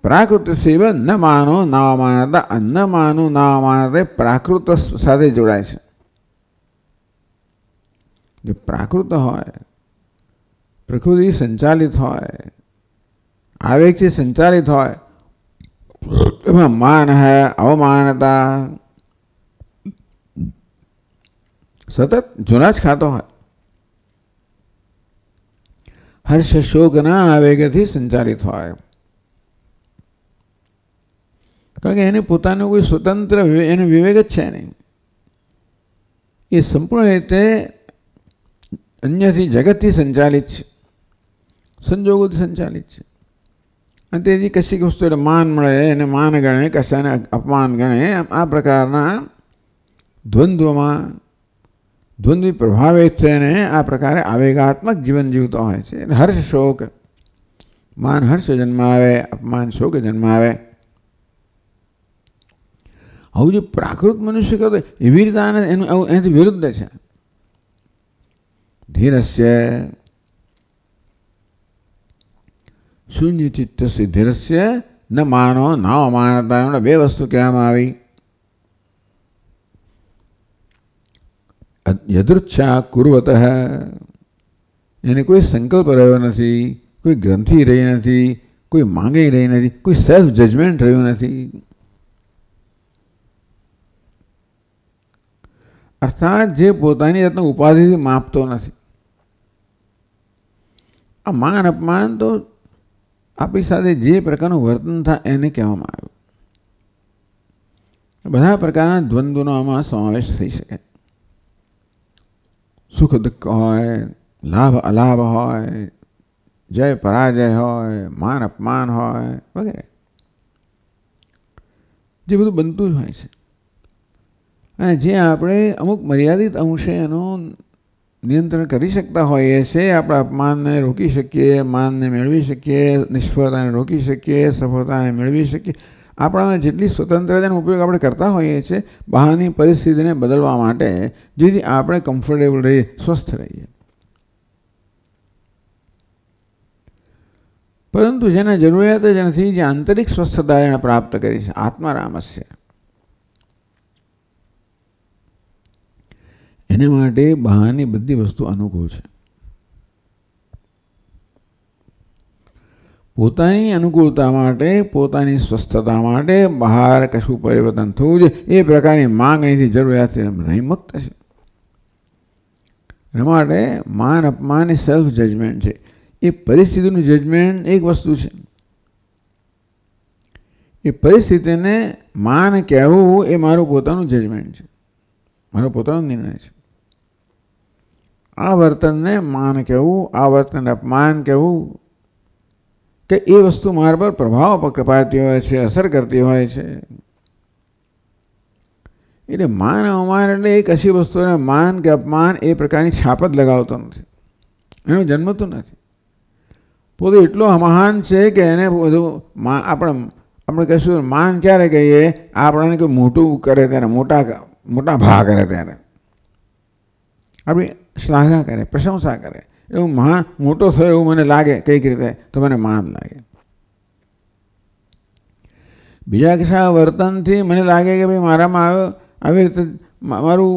પ્રાકૃત સેવ ન માનો ના માનતા, ન માનો ના માનતા પ્રાકૃત સાથે જોડાય છે. જે પ્રાકૃત હોય, પ્રકૃતિ સંચાલિત હોય, આવેગથી સંચાલિત હોય, એમાં માન હૈ, અવમાનતા સતત જુના જ ખાતો હોય. હર્ષ શોકના આવેગથી સંચાલિત હોય. કારણ કે એને પોતાનું કોઈ સ્વતંત્ર એનો વિવેક જ છે નહીં. એ સંપૂર્ણ રીતે અન્યથી જગતથી સંચાલિત છે, સંજોગોથી સંચાલિત છે. અને તેથી કશીક વસ્તુ એટલે માન મળે એને માન ગણે, કશાને અપમાન ગણે. આ પ્રકારના દ્વંદ્વી પ્રભાવિત થઈને આ પ્રકારે આવેગાત્મક જીવન જીવતો હોય છે. એટલે હર્ષ શોક, માન હર્ષ જન્મ આવે, અપમાન શોક જન્મ આવે. આવું જે પ્રાકૃત મનુષ્ય કરતો એવી રીતે એનું એનાથી વિરુદ્ધ છે. ધીરસ્ય શૂન્ય ચિત્તસ્ય ધીરસ્ય ન માનો ના માનતા, એમણે બે વસ્તુ કહેવામાં આવી. યદૃચ્છા કુર્વત, એને કોઈ સંકલ્પ રહ્યો નથી, કોઈ ગ્રંથિ રહી નથી, કોઈ માંગી રહી નથી, કોઈ સેલ્ફ જજમેન્ટ રહ્યું નથી. અર્થાત જે પોતાની જાતને ઉપાધિથી માપતો નથી. આ માન અપમાન તો આપણી સાથે જે પ્રકારનું વર્તન થાય એને કહેવામાં આવ્યું. બધા પ્રકારના દ્વંદ્વનો આમાં સમાવેશ થઈ શકે. સુખ દુઃખ હોય, લાભ અલાભ હોય, જય પરાજય હોય, માન અપમાન હોય વગેરે જે બધું બનતું જ હોય છે. અને જે આપણે અમુક મર્યાદિત અંશે એનું નિયંત્રણ કરી શકતા હોઈએ છીએ. આપણે અપમાનને રોકી શકીએ, માનને મેળવી શકીએ, નિષ્ફળતાને રોકી શકીએ, સફળતાને મેળવી શકીએ. આપણામાં જેટલી સ્વતંત્રતાનો ઉપયોગ આપણે કરતા હોઈએ છીએ બહારની પરિસ્થિતિને બદલવા માટે, જેથી આપણે કમ્ફર્ટેબલ રહીએ, સ્વસ્થ રહીએ. પરંતુ જેને જરૂરિયાત જ નથી, જે આંતરિક સ્વસ્થતા એણે પ્રાપ્ત કરી છે, આત્મારામસ્ય, એને માટે બહારની બધી વસ્તુ અનુકૂળ છે. પોતાની અનુકૂળતા માટે, પોતાની સ્વસ્થતા માટે બહાર કશું પરિવર્તન થવું જોઈએ એ પ્રકારની માંગણીથી, જરૂરિયાતથી નહીં મુક્ત છે. એના માટે માન અપમાન એ સેલ્ફ જજમેન્ટ છે. એ પરિસ્થિતિનું જજમેન્ટ એક વસ્તુ છે. એ પરિસ્થિતિને માન કહેવું એ મારું પોતાનું જજમેન્ટ છે, મારો પોતાનો નિર્ણય છે. આ વર્તનને માન કહેવું, આ વર્તનને અપમાન કહેવું કે એ વસ્તુ મારા પર પ્રભાવ પાડતી હોય છે, અસર કરતી હોય છે. એટલે માન અપમાન એટલે એક અશી વસ્તુને માન કે અપમાન એ પ્રકારની છાપ જ લગાવતો નથી, એનું જન્મતું નથી. પોતે એટલો મહાન છે કે એને બધું આપણે કહીશું માન ક્યારે કહીએ, આપણને કોઈ મોટું કરે ત્યારે, મોટા ભાગ કરે ત્યારે આપણી શ્લાઘા કરે, પ્રશંસા કરે. એવું મહાન મોટો થયો એવું મને લાગે કઈક રીતે, તો મને માન લાગે. બીજા કશા વર્તનથી મને લાગે કે ભાઈ મારામાં આવ્યો, આવી રીતે મારું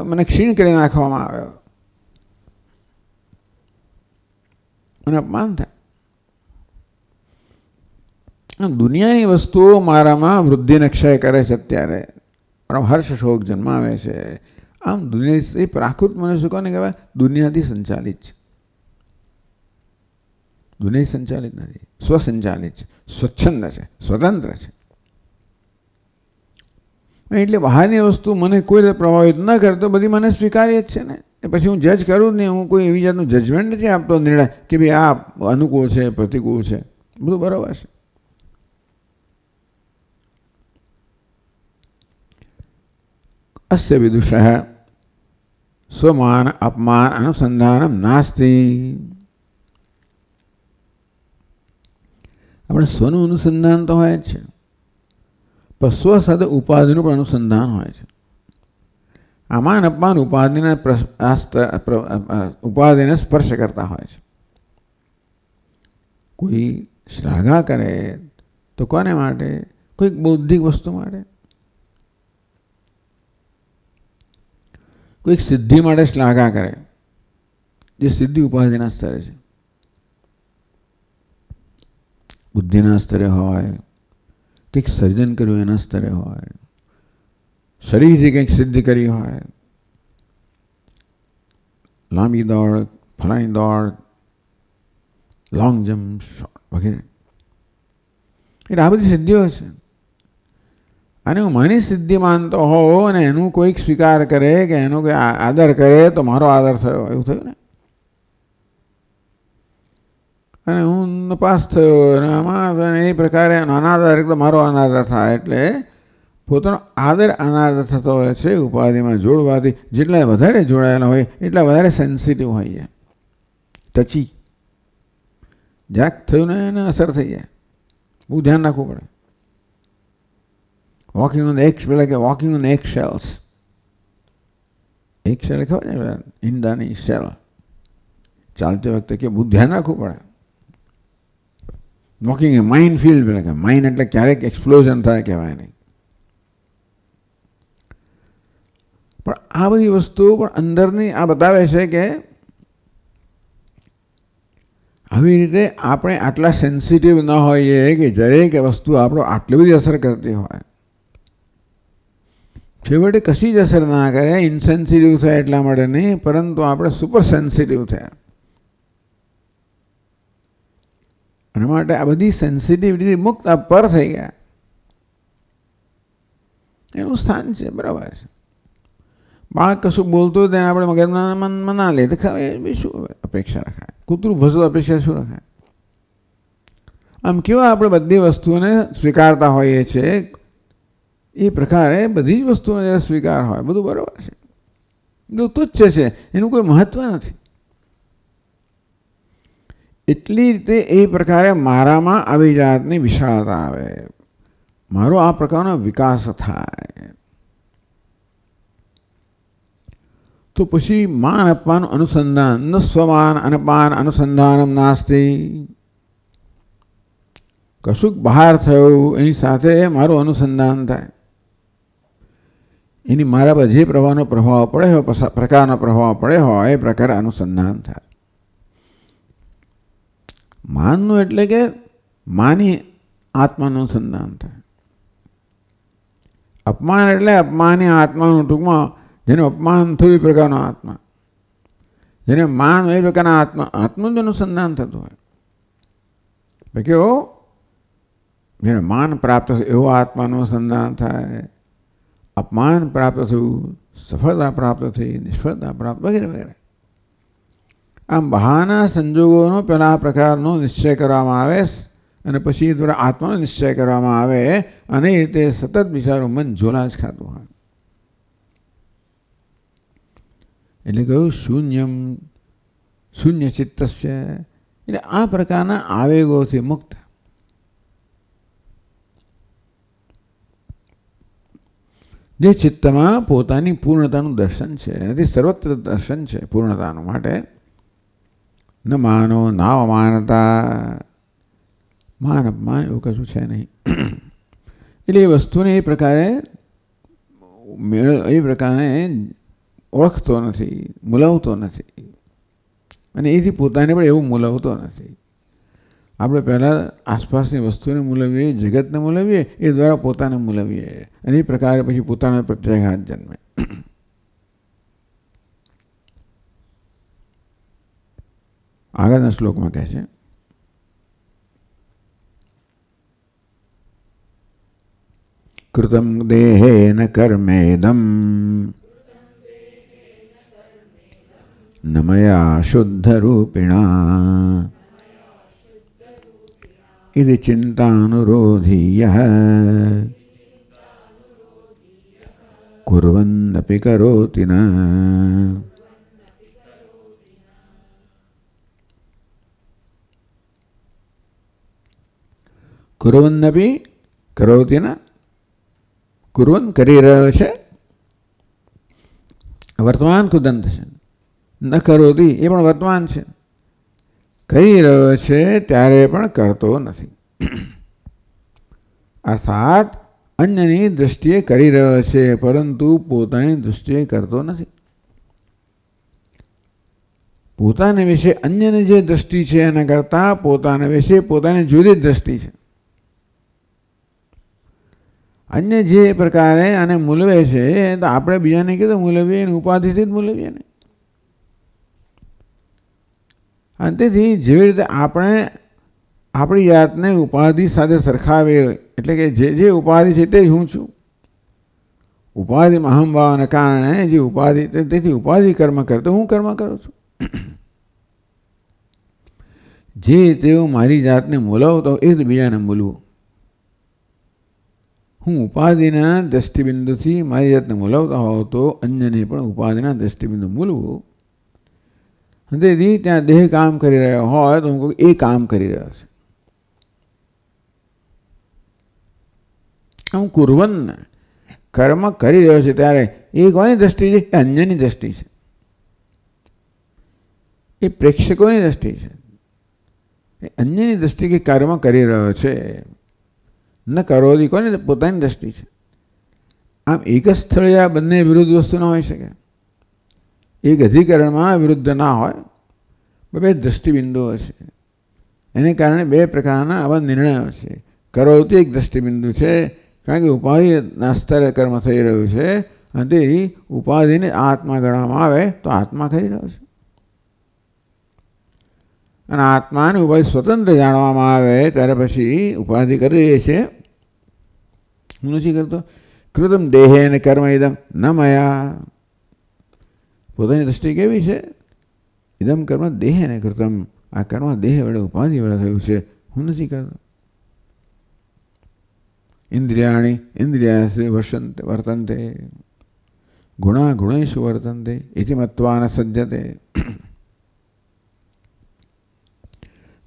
મને ક્ષીણ કરી નાખવામાં આવ્યો, મને અપમાન થાય. દુનિયાની વસ્તુઓ મારામાં વૃદ્ધિને ક્ષય કરે છે. અત્યારે મારો હર્ષ શોક જન્માવે છે. આમ દુનિયા એ પ્રાકૃત મનુષ્ય કોને કહેવાય? દુનિયાથી સંચાલિત છે. દુનિયા સંચાલિત નથી, સ્વસંચાલિત છે, સ્વચ્છંદ છે, સ્વતંત્ર છે. એટલે બહારની વસ્તુ મને કોઈ રીતે પ્રભાવિત ન કરતો, બધી મને સ્વીકાર્ય જ છે ને. પછી હું જજ કરું જ નહીં, હું કોઈ એવી જાતનું જજમેન્ટ નથી આપતો નિર્ણય કે ભાઈ આ અનુકૂળ છે, પ્રતિકૂળ છે, બધું બરાબર છે. અસ્ય વિદુષઃ સ્વમાન અપમાન અનુસંધાનમ નાસ્તિ. આપણે સ્વનું અનુસંધાન તો હોય જ છે, પણ સ્વ સાથે ઉપાધિનું પણ અનુસંધાન હોય છે. અમાન અપમાન ઉપાધિને સ્પર્શ કરતા હોય છે. કોઈ શ્લાઘા કરે તો કોને માટે? કોઈક બૌદ્ધિક વસ્તુ માટે, કોઈક સિદ્ધિ માટે શ્લાઘા કરે, જે સિદ્ધિ ઉપાધિના સ્તરે છે. બુદ્ધિના સ્તરે હોય, કંઈક સર્જન કર્યું એના સ્તરે હોય, શરીરથી કંઈક સિદ્ધિ કરી હોય, લાંબી દોડ, ફલાણી દોડ, લોંગ જમ્પ વગેરે. એટલે આ બધી સિદ્ધિઓ છે. અને હું મારી સિદ્ધિ માનતો હોઉં અને એનું કોઈક સ્વીકાર કરે કે એનો કોઈ આદર કરે તો મારો આદર થયો, એવું થયું ને. અને હું નપાસ થયો અને આમાં એ પ્રકારે અનાદર તો મારો અનાદર થાય. એટલે પોતાનો આદર અનાદર થતો હોય છે ઉપાધિમાં જોડવાથી. જેટલા વધારે જોડાયેલા હોય એટલા વધારે સેન્સિટિવ હોય છે, ટચી. જ્યાંક થયું ને એને અસર થઈ જાય. બહુ ધ્યાન રાખવું પડે. વોકિંગ ઓન પેલા કે વોકિંગ ઓન એગ શેલ્સ. એક શેલ ખબર ને, ઈંડાની શેલ. ચાલતી વખતે કે બહુ ધ્યાન રાખવું પડે. વોકિંગ એ માઇન્ડ ફિલ્ડ, પેલા કે માઇન્ડ એટલે ક્યારેક એક્સપ્લોઝન થાય કહેવાય નહીં. પણ આ બધી વસ્તુઓ પણ અંદરની આ બતાવે છે કે આવી રીતે આપણે આટલા સેન્સિટિવ ન હોઈએ કે દરેક વસ્તુ આપણો આટલી બધી અસર કરતી હોય. છેવટે કશી જ અસર ના કરે, ઇનસેન્સિટિવ થાય એટલા માટે નહીં, પરંતુ આપણે સુપર સેન્સિટિવ થયા. એના માટે આ બધી સેન્સિટિવિટી મુક્ત પર થઈ ગયા. એનું સ્થાન છે, બરાબર છે. બાળક કશું બોલતું હોય તેને આપણે મગજમાં ના લે તો શું અપેક્ષા રખાય? કૂતરું ભસતું અપેક્ષા શું રખાય? આમ કેવા આપણે બધી વસ્તુઓને સ્વીકારતા હોઈએ છીએ, એ પ્રકારે બધી જ વસ્તુઓને જ્યારે સ્વીકાર હોય બધું બરાબર છે, બધું તુચ્છ છે, એનું કોઈ મહત્વ નથી. એટલી રીતે એ પ્રકારે મારામાં આવી જાતની વિશાળતા આવે, મારો આ પ્રકારનો વિકાસ થાય. તો પછી માન અપમાન અનુસંધાન, ન સ્વમાન અનપાન અનુસંધાનમ નાસ્તિ. કશુંક બહાર થયું એની સાથે મારું અનુસંધાન થાય, એની મારા પર જે પ્રવાહનો પ્રભાવ પડે હોય, પ્રકારનો પ્રભાવ પડે હોય એ પ્રકારે અનુસંધાન થાય. માનનું એટલે કે માની આત્માનું અનુસંધાન થાય. અપમાન એટલે અપમાની આત્માનું, ટૂંકમાં જેનું અપમાન થયું એ પ્રકારનો આત્મા, જેને માન એ પ્રકારના આત્માનું જ અનુસંધાન થતું હોય. કેવો જેને માન પ્રાપ્ત થયું એવો આત્માનું અનુસંધાન થાય. અપમાન પ્રાપ્ત થયું, સફળતા પ્રાપ્ત થઈ, નિષ્ફળતા પ્રાપ્ત વગેરે વગેરે. આમ બહારના સંજોગોનો પહેલા આ પ્રકારનો નિશ્ચય કરવામાં આવે અને પછી દ્વારા આત્માનો નિશ્ચય કરવામાં આવે અને એ રીતે સતત બિચારું મન ઝોલા જ ખાતું હોય. એટલે કહ્યું શૂન્ય ચિત્તસ્ય, એટલે આ પ્રકારના આવેગોથી મુક્ત. જે ચિત્તમાં પોતાની પૂર્ણતાનું દર્શન છે, એનાથી સર્વત્ર દર્શન છે પૂર્ણતાનું. માટે ન માનો ના અમાનતા, માન અપમાન એવું કશું છે નહીં. એટલે એ વસ્તુને એ પ્રકારે ઓળખતો નથી, મૂલવતો નથી, અને એથી પોતાને પણ એવું મૂલવતો નથી. આપણે પહેલાં આસપાસની વસ્તુને મૂલવીએ, જગતને મૂલવીએ, એ દ્વારા પોતાને મૂલવીએ અને એ પ્રકારે પછી પોતાનો પ્રત્યાઘાત જન્મે. આગળના શ્લોકમાં કહે છે, કૃતમ દેહેન કર્મેદમ ન મયા શુદ્ધ રૂપિણા ઇતિ ચિંતાનુરોધીયઃ કુર્વન્નપી કરોતિ ન. કુર્વન્નપી કરોતિ ન, કુર્વન કરી રહ્યો છે, વર્તમાન કુદંત છે. ન કરોતિ એ પણ વર્તમાન છે, કરી રહ્યો છે ત્યારે પણ કરતો નથી. અર્થાત અન્યની દૃષ્ટિએ કરી રહ્યો છે પરંતુ પોતાની દૃષ્ટિએ કરતો નથી. પોતાના વિશે અન્યની જે દ્રષ્ટિ છે એના કરતાં પોતાના વિશે પોતાની જુદી દ્રષ્ટિ છે. અન્ય જે પ્રકારે આને મૂલવે છે તો આપણે બીજાને કીધું મૂલવીએ, ઉપાધિથી જ મૂલવીએ ને. અને તેથી જેવી રીતે આપણે આપણી જાતને ઉપાધિ સાથે સરખાવીએ, એટલે કે જે ઉપાધિ છે તે જ હું છું. ઉપાધિમાં અહંભાવના કારણે જે ઉપાધિ, તેથી ઉપાધિ કર્મ કરતો હું કર્મ કરું છું. જે તેઓ મારી જાતને મૂલવતો એ જ બીજાને મૂલવું. હું ઉપાધિના દ્રષ્ટિબિંદુથી મારી જાતને મૂલવતા હોઉં તો અન્યને પણ ઉપાધિના દ્રષ્ટિબિંદુ મૂલવું. તેથી ત્યાં દેહ કામ કરી રહ્યો હોય તો હું કહું એ કામ કરી રહ્યો છે. હું કુર્વન કર્મ કરી રહ્યો છે ત્યારે એ કોની દ્રષ્ટિ છે? એ અન્યની દ્રષ્ટિ છે, એ પ્રેક્ષકોની દ્રષ્ટિ છે. એ અન્યની દ્રષ્ટિ કે કર્મ કરી રહ્યો છે. ન કરોતી કોની? પોતાની દ્રષ્ટિ છે. આમ એક જ સ્થળે આ બંને વિરુદ્ધ વસ્તુ ના હોઈ શકે. એક અધિકરણમાં વિરુદ્ધ ના હોય, બે દ્રષ્ટિબિંદુઓ છે. એને કારણે બે પ્રકારના આવા નિર્ણયો છે. કરોતી એક દ્રષ્ટિબિંદુ છે, કારણ કે ઉપાધિના સ્તરે કર્મ થઈ રહ્યું છે અને તે ઉપાધિને આત્મા ગણવામાં આવે તો આત્મા કરી રહ્યો છે. અને આત્માને ઉપાધિ સ્વતંત્ર જાણવામાં આવે ત્યારે પછી ઉપાધિ કરી રહી છે, હું નથી કરતો. કૃતમ દેહે ને કર્મ ઇદમ ન મયા, પોતાની દ્રષ્ટિ કેવી છે? ઇદમ કર્મ દેહે ને કૃતમ, આ કર્મ દેહ વડે ઉપાધિ વડે થયું છે, હું નથી કરતો. ઇન્દ્રિયાણી ઇન્દ્રિયાસુ વર્તન્તે ગુણા ગુણેષુ વર્તન્તે ઇતિ મત્વા ન સજ્જતે.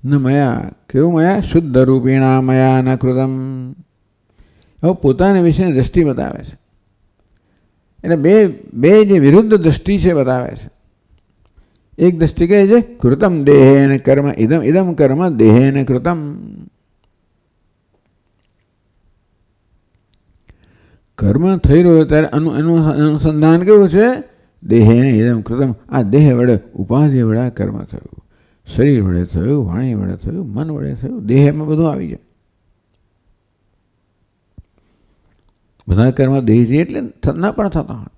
ન મયા, કેવું મયા? શુદ્ધ રૂપિણા મયા ન કૃતમ. હવે પોતાના વિશેની દ્રષ્ટિ બતાવે છે. એટલે બે જે વિરુદ્ધ દ્રષ્ટિ છે બતાવે છે. એક દ્રષ્ટિ કહે છે કૃતમ દેહેન કર્મ ઇદમ, ઇદમ કર્મ દેહેન કૃતમ. કર્મ થઈ રહ્યો ત્યારે એનું અનુસંધાન કેવું છે? દેહે ઇદમ કૃતમ. આ દેહ વડે ઉપાધિ વડે આ કર્મ થયું, શરીર વડે થયું, વાણી વડે થયું, મન વડે થયું, દેહમાં બધું આવી જાય. બધા કર્મ દેહથી એટલે ના પણ થતા હોય.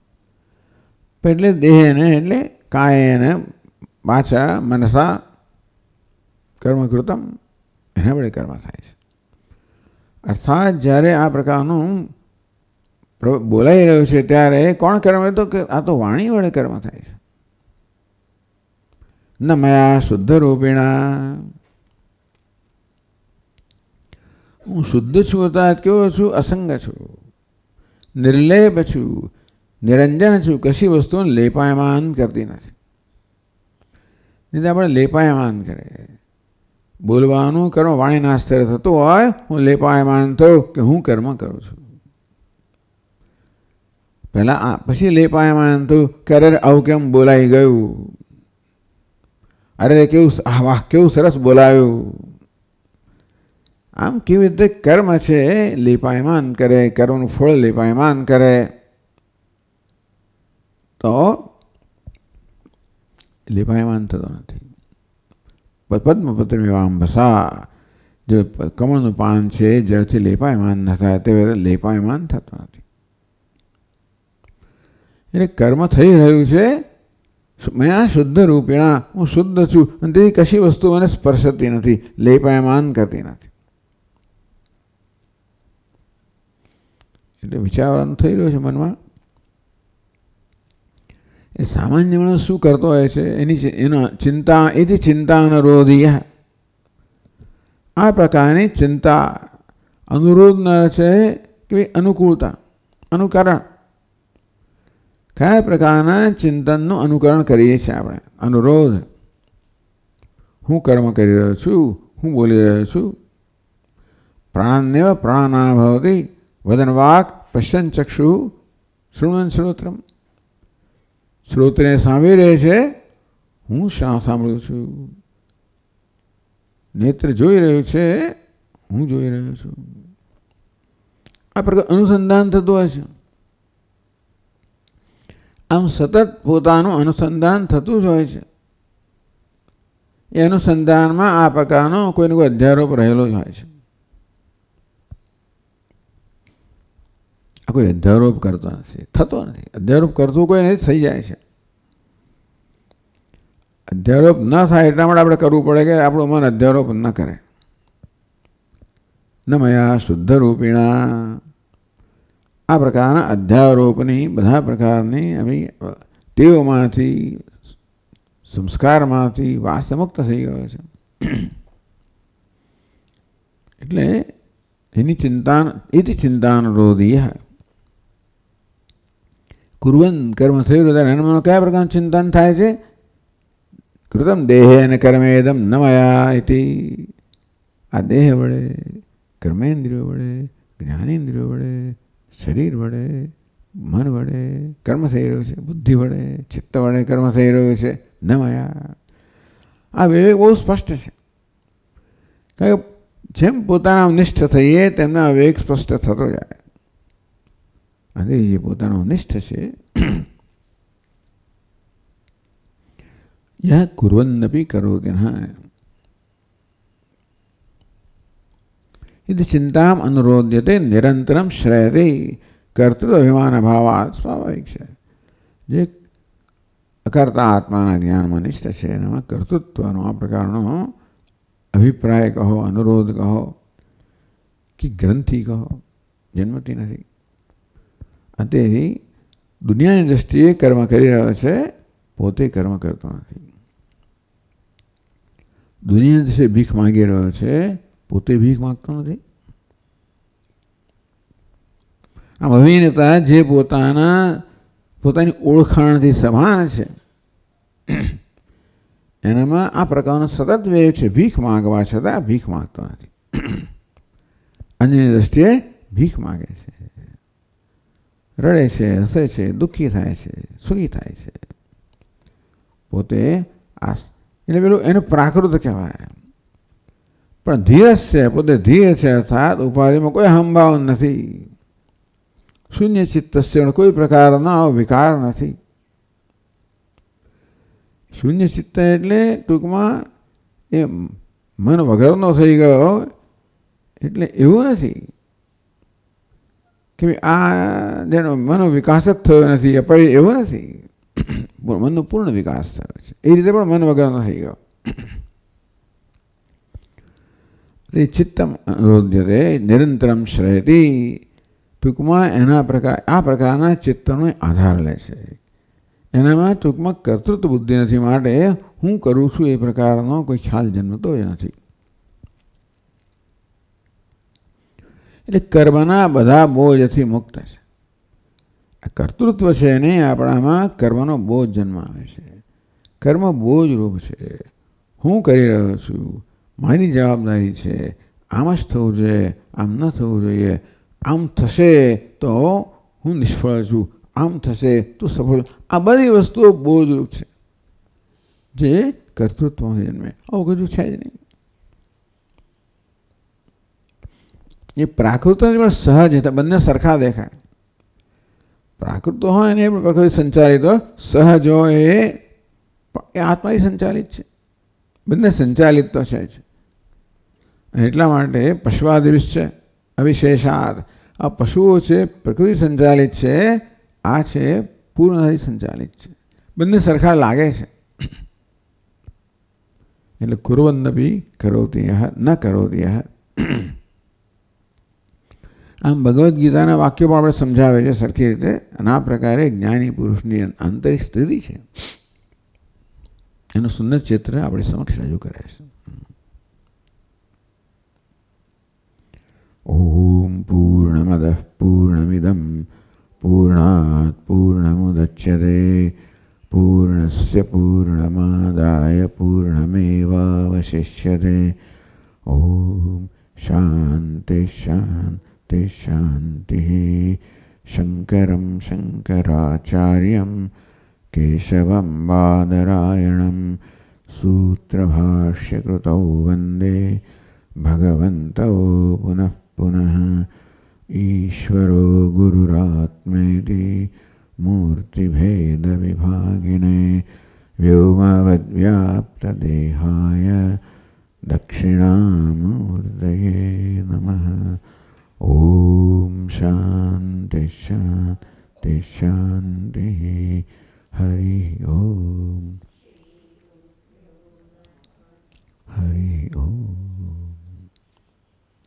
એટલે દેહને એટલે કાયને વાચા મનસા કર્મ કૃતમ એના વડે કર્મ થાય છે. અર્થાત જ્યારે આ પ્રકારનું બોલાઈ રહ્યું છે ત્યારે કોણ કર્મ? તો કે આ તો વાણી વડે કર્મ થાય છે. ન મયા શુદ્ધ રૂપિણા. હું શુદ્ધ છું અર્થાત કેવો છું? અસંગ છું, નિર્લેપ છું, નિરંજન છું. કશી વસ્તુને લેપાયમાન કરતી નથી. નહીં તો આપણે લેપાયમાન કરે. બોલવાનું કર્મ વાણીના સ્તરે થતું હોય, હું લેપાયમાન થયો કે હું કર્મ કરું છું. પહેલા પછી લેપાયમાન થયું કે અરે આવું કેમ બોલાઈ ગયું, અરે કેવું વાહ કેવું સરસ બોલાયું. આમ કેવી રીતે કર્મ છે લેપાયમાન કરે, કર્મનું ફળ લેપાયમાન કરે. તો લેપાયમાન થતો નથી. પદ્મપત્ર આંબસા, જે કમળનું પાન છે જળથી લેપાયમાન ન થાય તે લેપાયમાન થતો નથી. એટલે કર્મ થઈ રહ્યું છે મેં શુદ્ધ રૂપિણા, હું શુદ્ધ છું અને તેથી કશી વસ્તુ મને સ્પર્શતી નથી, લેપાયમાન કરતી નથી. એટલે વિચારવાનું થઈ રહ્યું છે મનમાં. એ સામાન્ય માણસ શું કરતો હોય છે? એનો ચિંતા એથી ચિંતા અનુરોધી. આ પ્રકારની ચિંતા અનુરોધ છે કે અનુકૂળતા, અનુકરણ. કયા પ્રકારના ચિંતનનું અનુકરણ કરીએ છીએ આપણે? અનુરોધ. હું કર્મ કરી રહ્યો છું, હું બોલી રહ્યો છું. પ્રાણનેવ પ્રાણા ભવતી વદન વાક પશ્યન ચક્ષુ શૃણન શ્રોત્રમ. શ્રોત્રને સાંભળી રહે છે, હું સાંભળું છું. નેત્ર જોઈ રહ્યું છે, હું જોઈ રહ્યો છું. આ પ્રકાર અનુસંધાન થતું હોય છે. આમ સતત પોતાનું અનુસંધાન થતું જ હોય છે. એ અનુસંધાનમાં આ પ્રકારનો કોઈને કોઈ અધ્યારોપ રહેલો જ હોય છે. આ કોઈ અધ્યારોપ કરતો નથી, થતો નથી. અધ્યારોપ કરતું કોઈ નથી, થઈ જાય છે. અધ્યારોપ ન થાય એટલા માટે આપણે કરવું પડે કે આપણું મન અધ્યારોપ ન કરે. ન મયા શુદ્ધ રૂપિણા. આ પ્રકારના અધ્યારોપની બધા પ્રકારની આવી ટેવોમાંથી, સંસ્કારમાંથી વાસ્તમુક્ત થઈ ગયો છે. એટલે એની ચિંતા એથી ચિંતાનુરોધી. કુર્વન કર્મ થયું ત્યારે એના મનમાં કયા પ્રકારનું ચિંતન થાય છે? કૃતમ દેહે અને કર્મેદમ ન મયા ઇતિ. આ દેહ વડે, કર્મેન્દ્રિયો વડે, જ્ઞાનેન્દ્રિયો વડે, શરીર વડે, મન વડે કર્મ થઈ રહ્યું છે, બુદ્ધિ વડે, ચિત્ત વડે કર્મ થઈ રહ્યું છે. ન મયા. આ વિવેક બહુ સ્પષ્ટ છે. કારણ કે જેમ પોતાના નિષ્ઠ થઈએ તેમના વિવેક સ્પષ્ટ થતો જાય. અને જે પોતાનો નિષ્ઠ છે યા કુર્વન્નપી કરોતિ નઃ ઇતિ ચિંતામ અનુરોધ્યતે નિરંતરમ શ્રયતે કર્તૃ અભિમાન ભાવાત. સ્વાભાવિક છે. જે અકર્તા આત્માના જ્ઞાનમાં નિષ્ઠ છે એનામાં કર્તૃત્વનો આ પ્રકારનો અભિપ્રાય કહો, અનુરોધ કહો કે ગ્રંથિ કહો, જન્મતી નથી. અને દુનિયાની દ્રષ્ટિએ કર્મ કરી રહ્યો છે, પોતે કર્મ કરતો નથી. દુનિયાની દ્રષ્ટિએ ભીખ માંગી રહ્યો છે, પોતે ભીખ માંગતો નથી. આમ અભિનેતા જે પોતાની ઓળખાણથી સમાન છે એનામાં આ પ્રકારનો સતત વિવેક છે. ભીખ માંગવા છતાં ભીખ માંગતો નથી. અન્યની દ્રષ્ટિએ ભીખ માંગે છે, રડે છે, હસે છે, દુઃખી થાય છે, સુખી થાય છે. પોતે એટલે પેલું એનું પ્રાકૃત કહેવાય. પણ ધીરજ છે, પોતે ધીર છે. અર્થાત ઉપાધિમાં કોઈ હંભાવ નથી. શૂન્ય ચિત્તસ્ય કોઈ પ્રકારનો વિકાર નથી. શૂન્ય ચિત્ત એટલે ટૂંકમાં એ મન વગરનો થઈ ગયો એટલે એવું નથી કે આ જેનો મનનો વિકાસ જ થયો નથી એવું નથી. મનનો પૂર્ણ વિકાસ થયો છે એ રીતે પણ મન વગરનો થઈ ગયો. ચિત્તમ અનુરોધ્યતે નિરંતરમ શ્રયતિ. ટૂંકમાં આ પ્રકારના ચિત્તનો આધાર લે છે. એનામાં ટૂંકમાં કર્તૃત્વ બુદ્ધિ નથી, માટે હું કરું છું એ પ્રકારનો કોઈ ખ્યાલ જન્મતો જ નથી. એટલે કર્મના બધા બોજથી મુક્ત છે. આ કર્તૃત્વ છે ને આપણામાં કર્મનો બોજ જન્મ આવે છે. કર્મ બોજ રૂપ છે. હું કરી રહ્યો છું, મારી જવાબદારી છે, આમ જ થવું જોઈએ, આમ ન થવું જોઈએ, આમ થશે તો હું નિષ્ફળ છું, આમ થશે તો સફળ. આ બધી વસ્તુઓ બોજરૂપ છે જે કર્તૃત્વમાં જન્મે. આવું કશું છે જ નહીં. એ પ્રાકૃત પણ સહજ હતા, બંને સરખા દેખાય. પ્રાકૃત હોય ને એ પ્રકૃતિ સંચાલિત હોય, સહજ હોય એ આત્માથી સંચાલિત છે. બંને સંચાલિત તો છે જ. એટલા માટે પશુઆદિવિશ છે અવિશેષાદ. આ પશુઓ છે પ્રકૃતિ સંચાલિત છે, આ છે પૂર્ણથી સંચાલિત છે. બંને સરખા લાગે છે. એટલે કુર્વન્નપી કરોતિ ન કરોતિ. આમ ભગવદ્ ગીતાના વાક્યો પણ આપણે સમજાવે છે સરખી રીતે. અને આ પ્રકારે જ્ઞાની પુરુષની આંતરિક સ્થિતિ છે એનું સુંદર ચિત્ર આપણી સમક્ષ રજૂ કરે છે. ઓમ પૂર્ણમદઃ પૂર્ણમિદં પૂર્ણાત પૂર્ણમુદચ્યતે પૂર્ણસ્ય પૂર્ણમાદાય પૂર્ણમેવાવશિષ્યતે. ઓમ શાંતિ શાંતિ શાંતિ. શંકરં શંકરાચાર્યં કેશવં બાદરાયણં સૂત્રભાષ્યકૃતૌ વંદે ભગવन्तौ પુનઃ પુનઃ. ઈશ્વરો ગુરુરાત્મેતિ મૂર્તિભેદવિભાગિને વ્યોમવદ્વ્યાપ્તદેહાય દક્ષિણામૂર્તયે નમઃ. ઓમ શાંતિ શાંતિ શાંતિ. હરિ ઓમ.